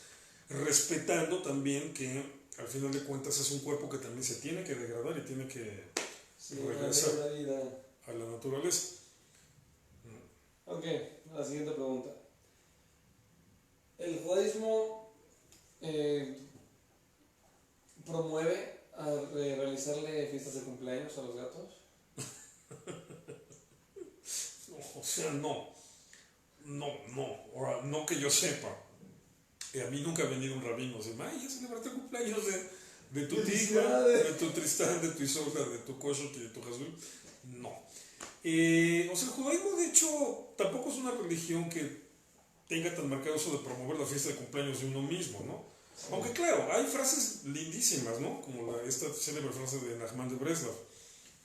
respetando también que al final de cuentas es un cuerpo que también se tiene que degradar y tiene que regresar a la naturaleza. Ok, la siguiente pregunta. ¿El judaísmo promueve realizarle fiestas de cumpleaños a los gatos? O sea, no, ahora, no que yo sepa. A mí nunca ha venido un rabino, dice, ay, ya celebraste el cumpleaños de tu tía, de tu Tristán, de tu Isolda, de tu Kosher y de tu Hazul. No. O sea, el judaísmo, de hecho, tampoco es una religión que tenga tan marcado eso de promover la fiesta de cumpleaños de uno mismo, ¿no? Sí. Aunque claro, hay frases lindísimas, ¿no? Como esta célebre frase de Nachman de Breslav,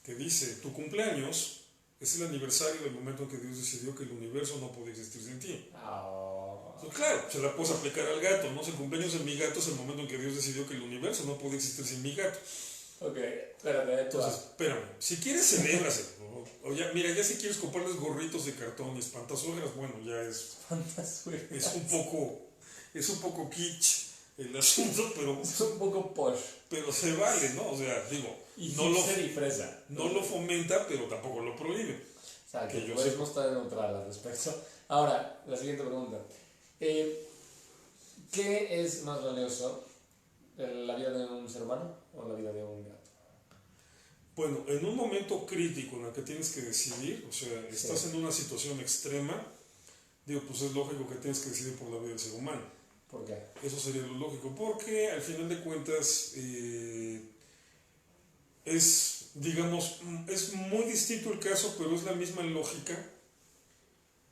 que dice, tu cumpleaños es el aniversario del momento en que Dios decidió que el universo no podía existir sin ti. Entonces, claro, se la puedes aplicar al gato, ¿no? El cumpleaños de mi gato es el momento en que Dios decidió que el universo no podía existir sin mi gato. Ok, espérate. Entonces, espérame, si quieres celébrase, ¿no? O ya, mira, ya si quieres comprarles gorritos de cartón y espantazuegras, bueno, ya es un poco kitsch el asunto, pero es un poco posh. Pero se vale, ¿no? O sea, digo, y no fresa. No lo fomenta, pero tampoco lo prohíbe. O sea, que el judaísmo está neutral al respecto. Ahora, la siguiente pregunta. ¿Qué es más valioso? ¿La vida de un ser humano o la vida de un gato? Bueno, en un momento crítico en el que tienes que decidir, o sea, estás en una situación extrema, digo, pues es lógico que tienes que decidir por la vida del ser humano. ¿Por qué? Eso sería lo lógico, porque al final de cuentas es, digamos, es muy distinto el caso, pero es la misma lógica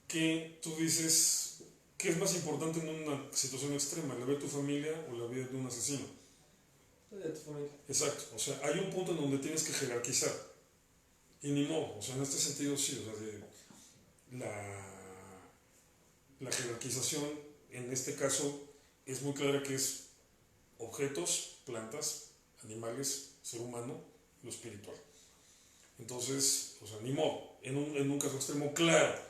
que tú dices, ¿qué es más importante en una situación extrema? ¿La vida de tu familia o la vida de un asesino? De tu familia. Exacto, o sea, hay un punto en donde tienes que jerarquizar. Y ni modo, o sea, en este sentido sí, o sea, la jerarquización en este caso es muy clara que es objetos, plantas, animales, ser humano, lo espiritual. Entonces, o sea, ni modo, en un caso extremo, claro.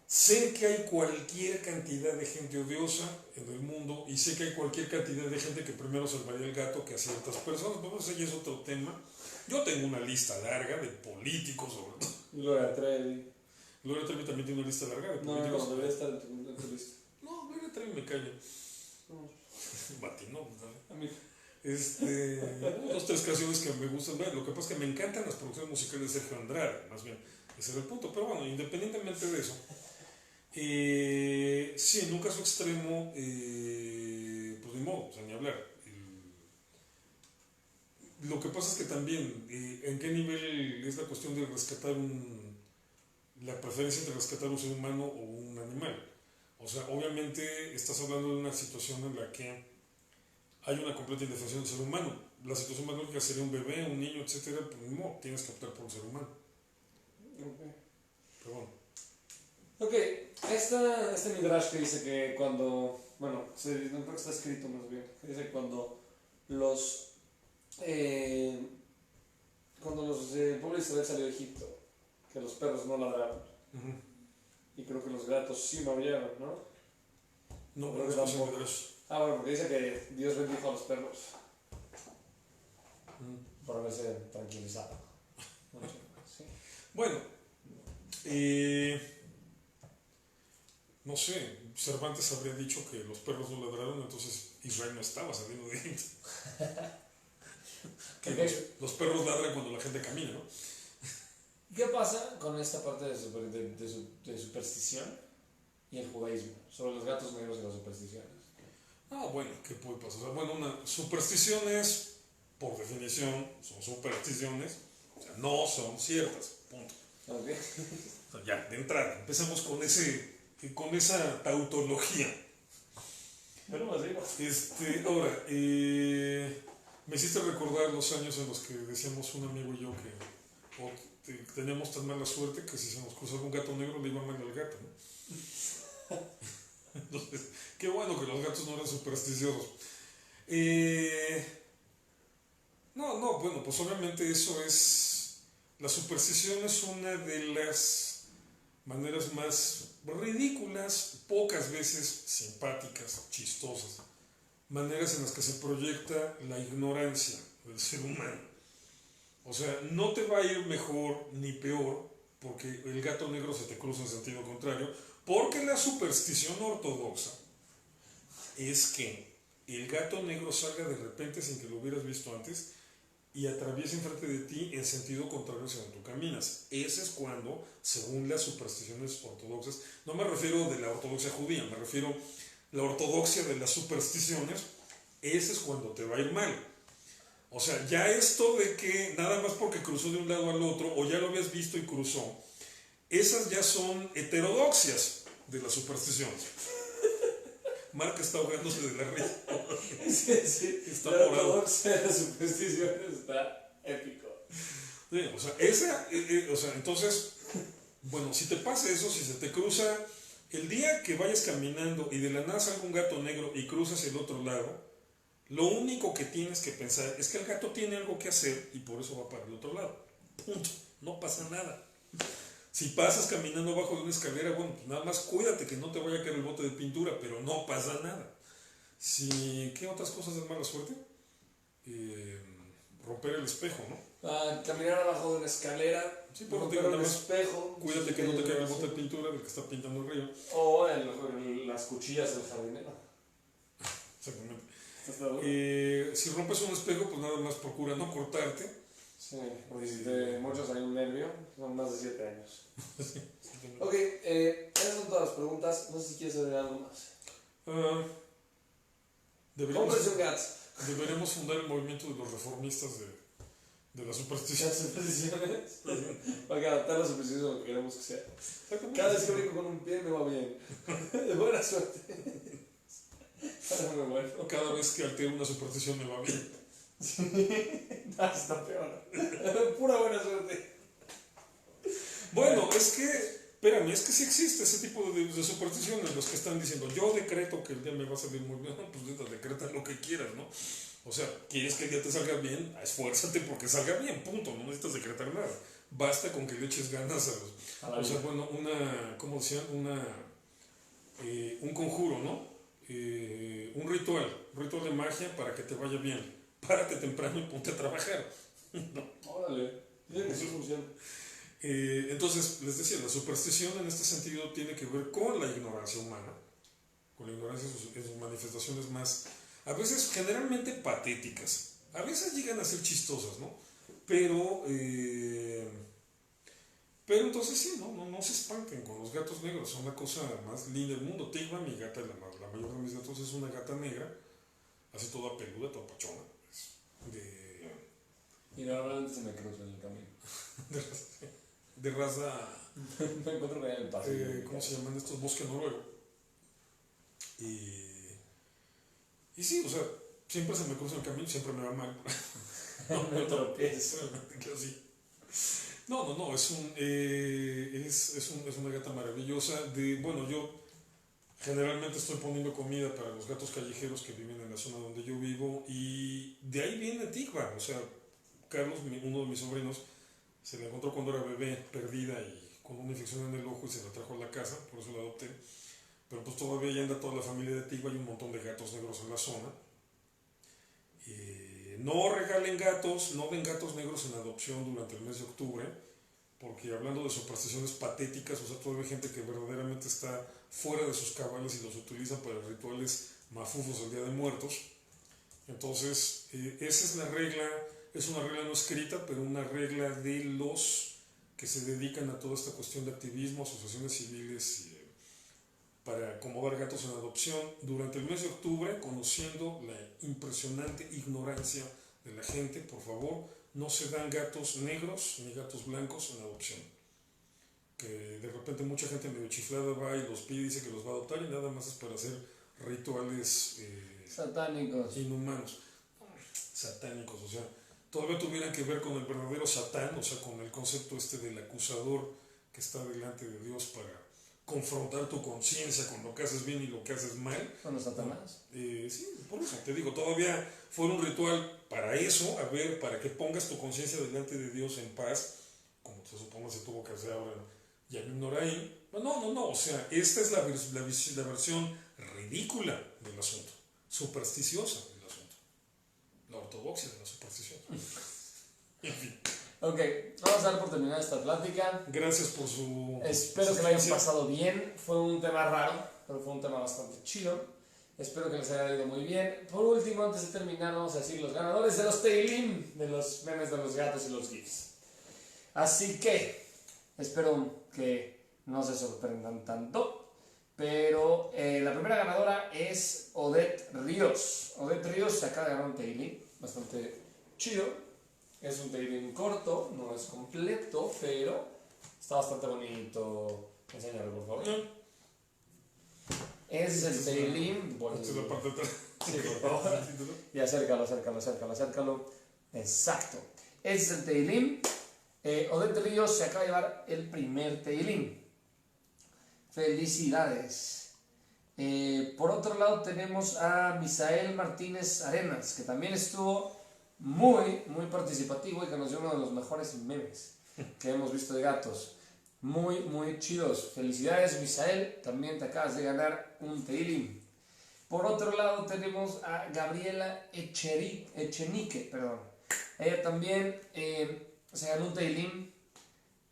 Sé que hay cualquier cantidad de gente odiosa en el mundo y sé que hay cualquier cantidad de gente que primero salvaría el gato que a ciertas personas, pero ese ya es otro tema. Yo tengo una lista larga de políticos, sobre todo. Gloria Trevi. Gloria Trevi también tiene una lista larga de No, políticos. no, debería estar en tu lista. No, Gloria Trevi me callo. No. Batinó, ¿sabes? A mí. Dos, tres canciones que me gustan. Bueno, lo que pasa es que me encantan las producciones musicales de Sergio Andrade, más bien. Ese era el punto. Pero bueno, independientemente de eso, sí, en un caso extremo, pues ni modo, o sea, ni hablar. Lo que pasa es que también, ¿en qué nivel es la cuestión de rescatar la preferencia entre rescatar un ser humano o un animal? O sea, obviamente estás hablando de una situación en la que hay una completa indefensión del ser humano. La situación más lógica sería un bebé, un niño, etcétera, pues ni modo, tienes que optar por un ser humano. Okay. Pero bueno. Ok, este midrash que dice que cuando, bueno, no creo que está escrito más bien, que dice que cuando los el pueblo de Israel salió de Egipto, que los perros no ladraron, y creo que los gatos sí maullaron, ¿no? No, creo no que es tampoco. Bueno, porque dice que Dios bendijo a los perros por haberse tranquilizado. Sí. Bueno, no sé, Cervantes habría dicho que los perros no ladraron, entonces Israel no estaba saliendo de Egipto. Los perros ladran cuando la gente camina, ¿no? ¿Qué pasa con esta parte de superstición y el judaísmo sobre los gatos negros y las supersticiones? Bueno, ¿qué puede pasar? O sea, bueno, supersticiones, por definición, son supersticiones, o sea, no son ciertas, punto. Okay. O sea, ya, de entrada, empezamos con esa tautología. Pero más digo. Ahora, me hiciste recordar los años en los que decíamos un amigo y yo que teníamos tan mala suerte que si se nos cruzaba un gato negro le iba mal al gato, ¿no? Entonces, qué bueno que los gatos no eran supersticiosos. Bueno, pues obviamente eso es... La superstición es una de las maneras más ridículas, pocas veces simpáticas, chistosas, maneras en las que se proyecta la ignorancia del ser humano. O sea, no te va a ir mejor ni peor porque el gato negro se te cruza en sentido contrario, porque la superstición ortodoxa es que el gato negro salga de repente sin que lo hubieras visto antes y atraviesa enfrente de ti en sentido contrario hacia donde tú caminas. Ese es cuando, según las supersticiones ortodoxas, no me refiero de la ortodoxia judía, me refiero a la ortodoxia de las supersticiones, ese es cuando te va a ir mal. O sea, ya esto de que nada más porque cruzó de un lado al otro, o ya lo habías visto y cruzó, esas ya son heterodoxias de las supersticiones. Marca está ahogándose de la risa. Sí. Está la morado. ortodoxia de las supersticiones está épico. Sí, o sea, entonces, bueno, si te pasa eso, si se te cruza, el día que vayas caminando y de la nada salga un gato negro y cruzas el otro lado, lo único que tienes que pensar es que el gato tiene algo que hacer y por eso va para el otro lado. Punto. No pasa nada. Si pasas caminando abajo de una escalera, bueno, pues nada más cuídate que no te vaya a caer el bote de pintura, pero no pasa nada. ¿Qué otras cosas de mala suerte? Romper el espejo, ¿no? Caminar abajo de una escalera, Sí, pero romper un espejo. Cuídate que no te caiga el bote de pintura del que está pintando el río. O las cuchillas del jardinero. Exactamente. Si rompes un espejo, pues nada más procura no cortarte. Sí, muchos hay un nervio, son más de 7 años. Ok, esas son todas las preguntas. No sé si quieres saber algo más. Deberíamos fundar el movimiento de los reformistas de la superstición. Las supersticiones. Para que adaptar las supersticiones a lo que queremos que sea. Cada vez que brinco con un pie me va bien. De buena suerte. Muy bueno. Cada vez que altero una superstición me va bien. Está peor. Pura buena suerte. Bueno, espérame, es que sí existe ese tipo de supersticiones, los que están diciendo, yo decreto que el día me va a salir muy bien, pues neta, decreta lo que quieras, ¿no? O sea, ¿quieres que el día te salga bien? Esfuérzate porque salga bien, punto, no necesitas decretar nada. Basta con que le eches ganas a los... O sea, bueno, ¿cómo decían? Un conjuro, ¿no? Un ritual de magia para que te vaya bien. Párate temprano y ponte a trabajar. ¿No? Órale, tiene que sí funciona. Entonces, les decía, la superstición en este sentido tiene que ver con la ignorancia humana, con la ignorancia en sus manifestaciones más, a veces generalmente patéticas, a veces llegan a ser chistosas, ¿no? Pero entonces sí, no se espanten con los gatos negros, son la cosa más linda del mundo. Tigua, mi gata, la mayor de mis gatos, es una gata negra, así toda peluda, toda pachona, Y normalmente se me cruza en el camino. de raza, Me encuentro con ella en el pasillo. ¿cómo se llaman estos? Bosque noruego. Y sí, o sea, siempre se me cruza el camino, siempre me va mal. Me tropiezo. No, es una gata maravillosa. Bueno, yo generalmente estoy poniendo comida para los gatos callejeros que viven en la zona donde yo vivo y de ahí viene Tigua. O sea, Carlos, uno de mis sobrinos, se la encontró cuando era bebé, perdida y con una infección en el ojo y se la trajo a la casa, por eso la adopté. Pero pues todavía ya anda toda la familia de Tigua, hay un montón de gatos negros en la zona. No regalen gatos, no den gatos negros en adopción durante el mes de octubre, porque hablando de supersticiones patéticas, o sea, todavía hay gente que verdaderamente está fuera de sus cabales y los utiliza para rituales mafufos del Día de Muertos. Entonces, esa es la regla, es una regla no escrita, pero una regla de los que se dedican a toda esta cuestión de activismo, asociaciones civiles, para acomodar gatos en adopción durante el mes de octubre, conociendo la impresionante ignorancia de la gente. Por favor, no se dan gatos negros ni gatos blancos en adopción. Que de repente mucha gente medio chiflada va y los pide y dice que los va a adoptar y nada más es para hacer rituales satánicos, inhumanos, satánicos, o sea, todavía tuvieran que ver con el verdadero Satán, o sea, con el concepto del acusador que está delante de Dios para confrontar tu conciencia con lo que haces bien y lo que haces mal. ¿Son los Satanás? Sí, por eso te digo, todavía fue un ritual para eso, a ver, para que pongas tu conciencia delante de Dios en paz, como se supone se tuvo que hacer ahora en Yamim Noraim. No, o sea, esta es la versión ridícula del asunto, supersticiosa del asunto, la ortodoxia de la superstición. En fin. Ok, vamos a dar por terminada esta plática. Gracias por su... Espero que lo hayan pasado bien. Fue un tema raro, pero fue un tema bastante chido. Espero que les haya ido muy bien. Por último, antes de terminar, vamos a decir los ganadores de los Teilim, de los memes de los gatos y los GIFs. Así que, espero que no se sorprendan tanto. Pero la primera ganadora es Odette Ríos. Odette Ríos se acaba de ganar un Teilim bastante chido. Es un Teilim corto, no es completo, pero está bastante bonito. Enséñalo, por favor. Es el Teilim. Esta es la parte de atrás. Sí, por favor. Y acércalo. Exacto. Ese es el Teilim. Odette Ríos se acaba de llevar el primer Teilim. Felicidades. Por otro lado tenemos a Misael Martínez Arenas, que también estuvo muy participativo y que nos dio uno de los mejores memes que hemos visto de gatos. Muy chidos. Felicidades, Misael, también te acabas de ganar un Teilim. Por otro lado tenemos a Gabriela Echenique, ella también se ganó un Teilim.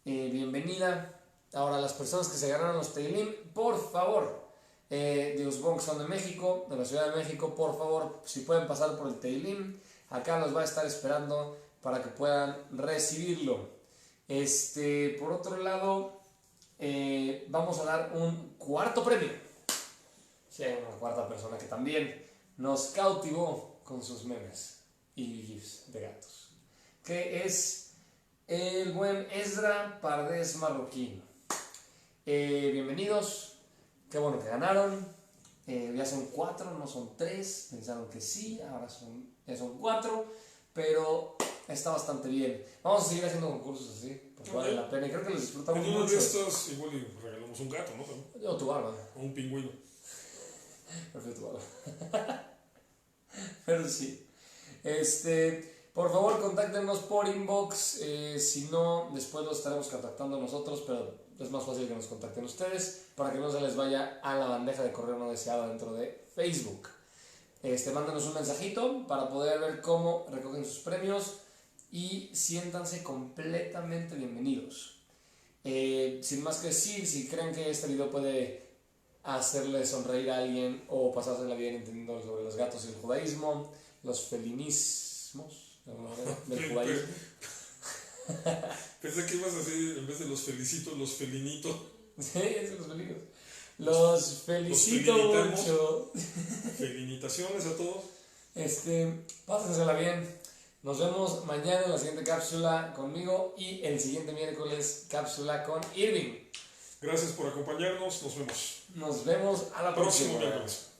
Bienvenida. Ahora, las personas que se ganaron los Teilim, por favor, de los que son de México, de la Ciudad de México, por favor, si pueden pasar por el Teilim, acá los va a estar esperando para que puedan recibirlo. Por otro lado, vamos a dar un cuarto premio. Sí, hay una cuarta persona que también nos cautivó con sus memes y gifs de gatos, que es el buen Ezra Pardés Marroquín. Bienvenidos, qué bueno que ganaron. Ya son 4, no son 3. Pensaron que sí, ahora ya son 4, pero está bastante bien. Vamos a seguir haciendo concursos así, porque vale la pena y creo que los disfrutamos En uno mucho. de estos igual y regalamos un gato, ¿no? O tu barba. O un pingüino. Prefiero tu barba. Pero sí. Por favor, contáctenos por inbox. Si no, después los estaremos contactando nosotros, pero es más fácil que nos contacten ustedes para que no se les vaya a la bandeja de correo no deseado dentro de Facebook. Mándenos un mensajito para poder ver cómo recogen sus premios y siéntanse completamente bienvenidos. Sin más que decir, si creen que este video puede hacerle sonreír a alguien o pasarse la vida entendiendo sobre los gatos y el judaísmo, los felinismos del judaísmo. Pensé que ibas a decir, en vez de los felicito, los felinito. Sí, es los felinos. Los felicito mucho. Felicitaciones a todos. Pásensela bien. Nos vemos mañana en la siguiente cápsula conmigo y el siguiente miércoles cápsula con Irving. Gracias por acompañarnos. Nos vemos. Nos vemos a la próxima. Próximo miércoles.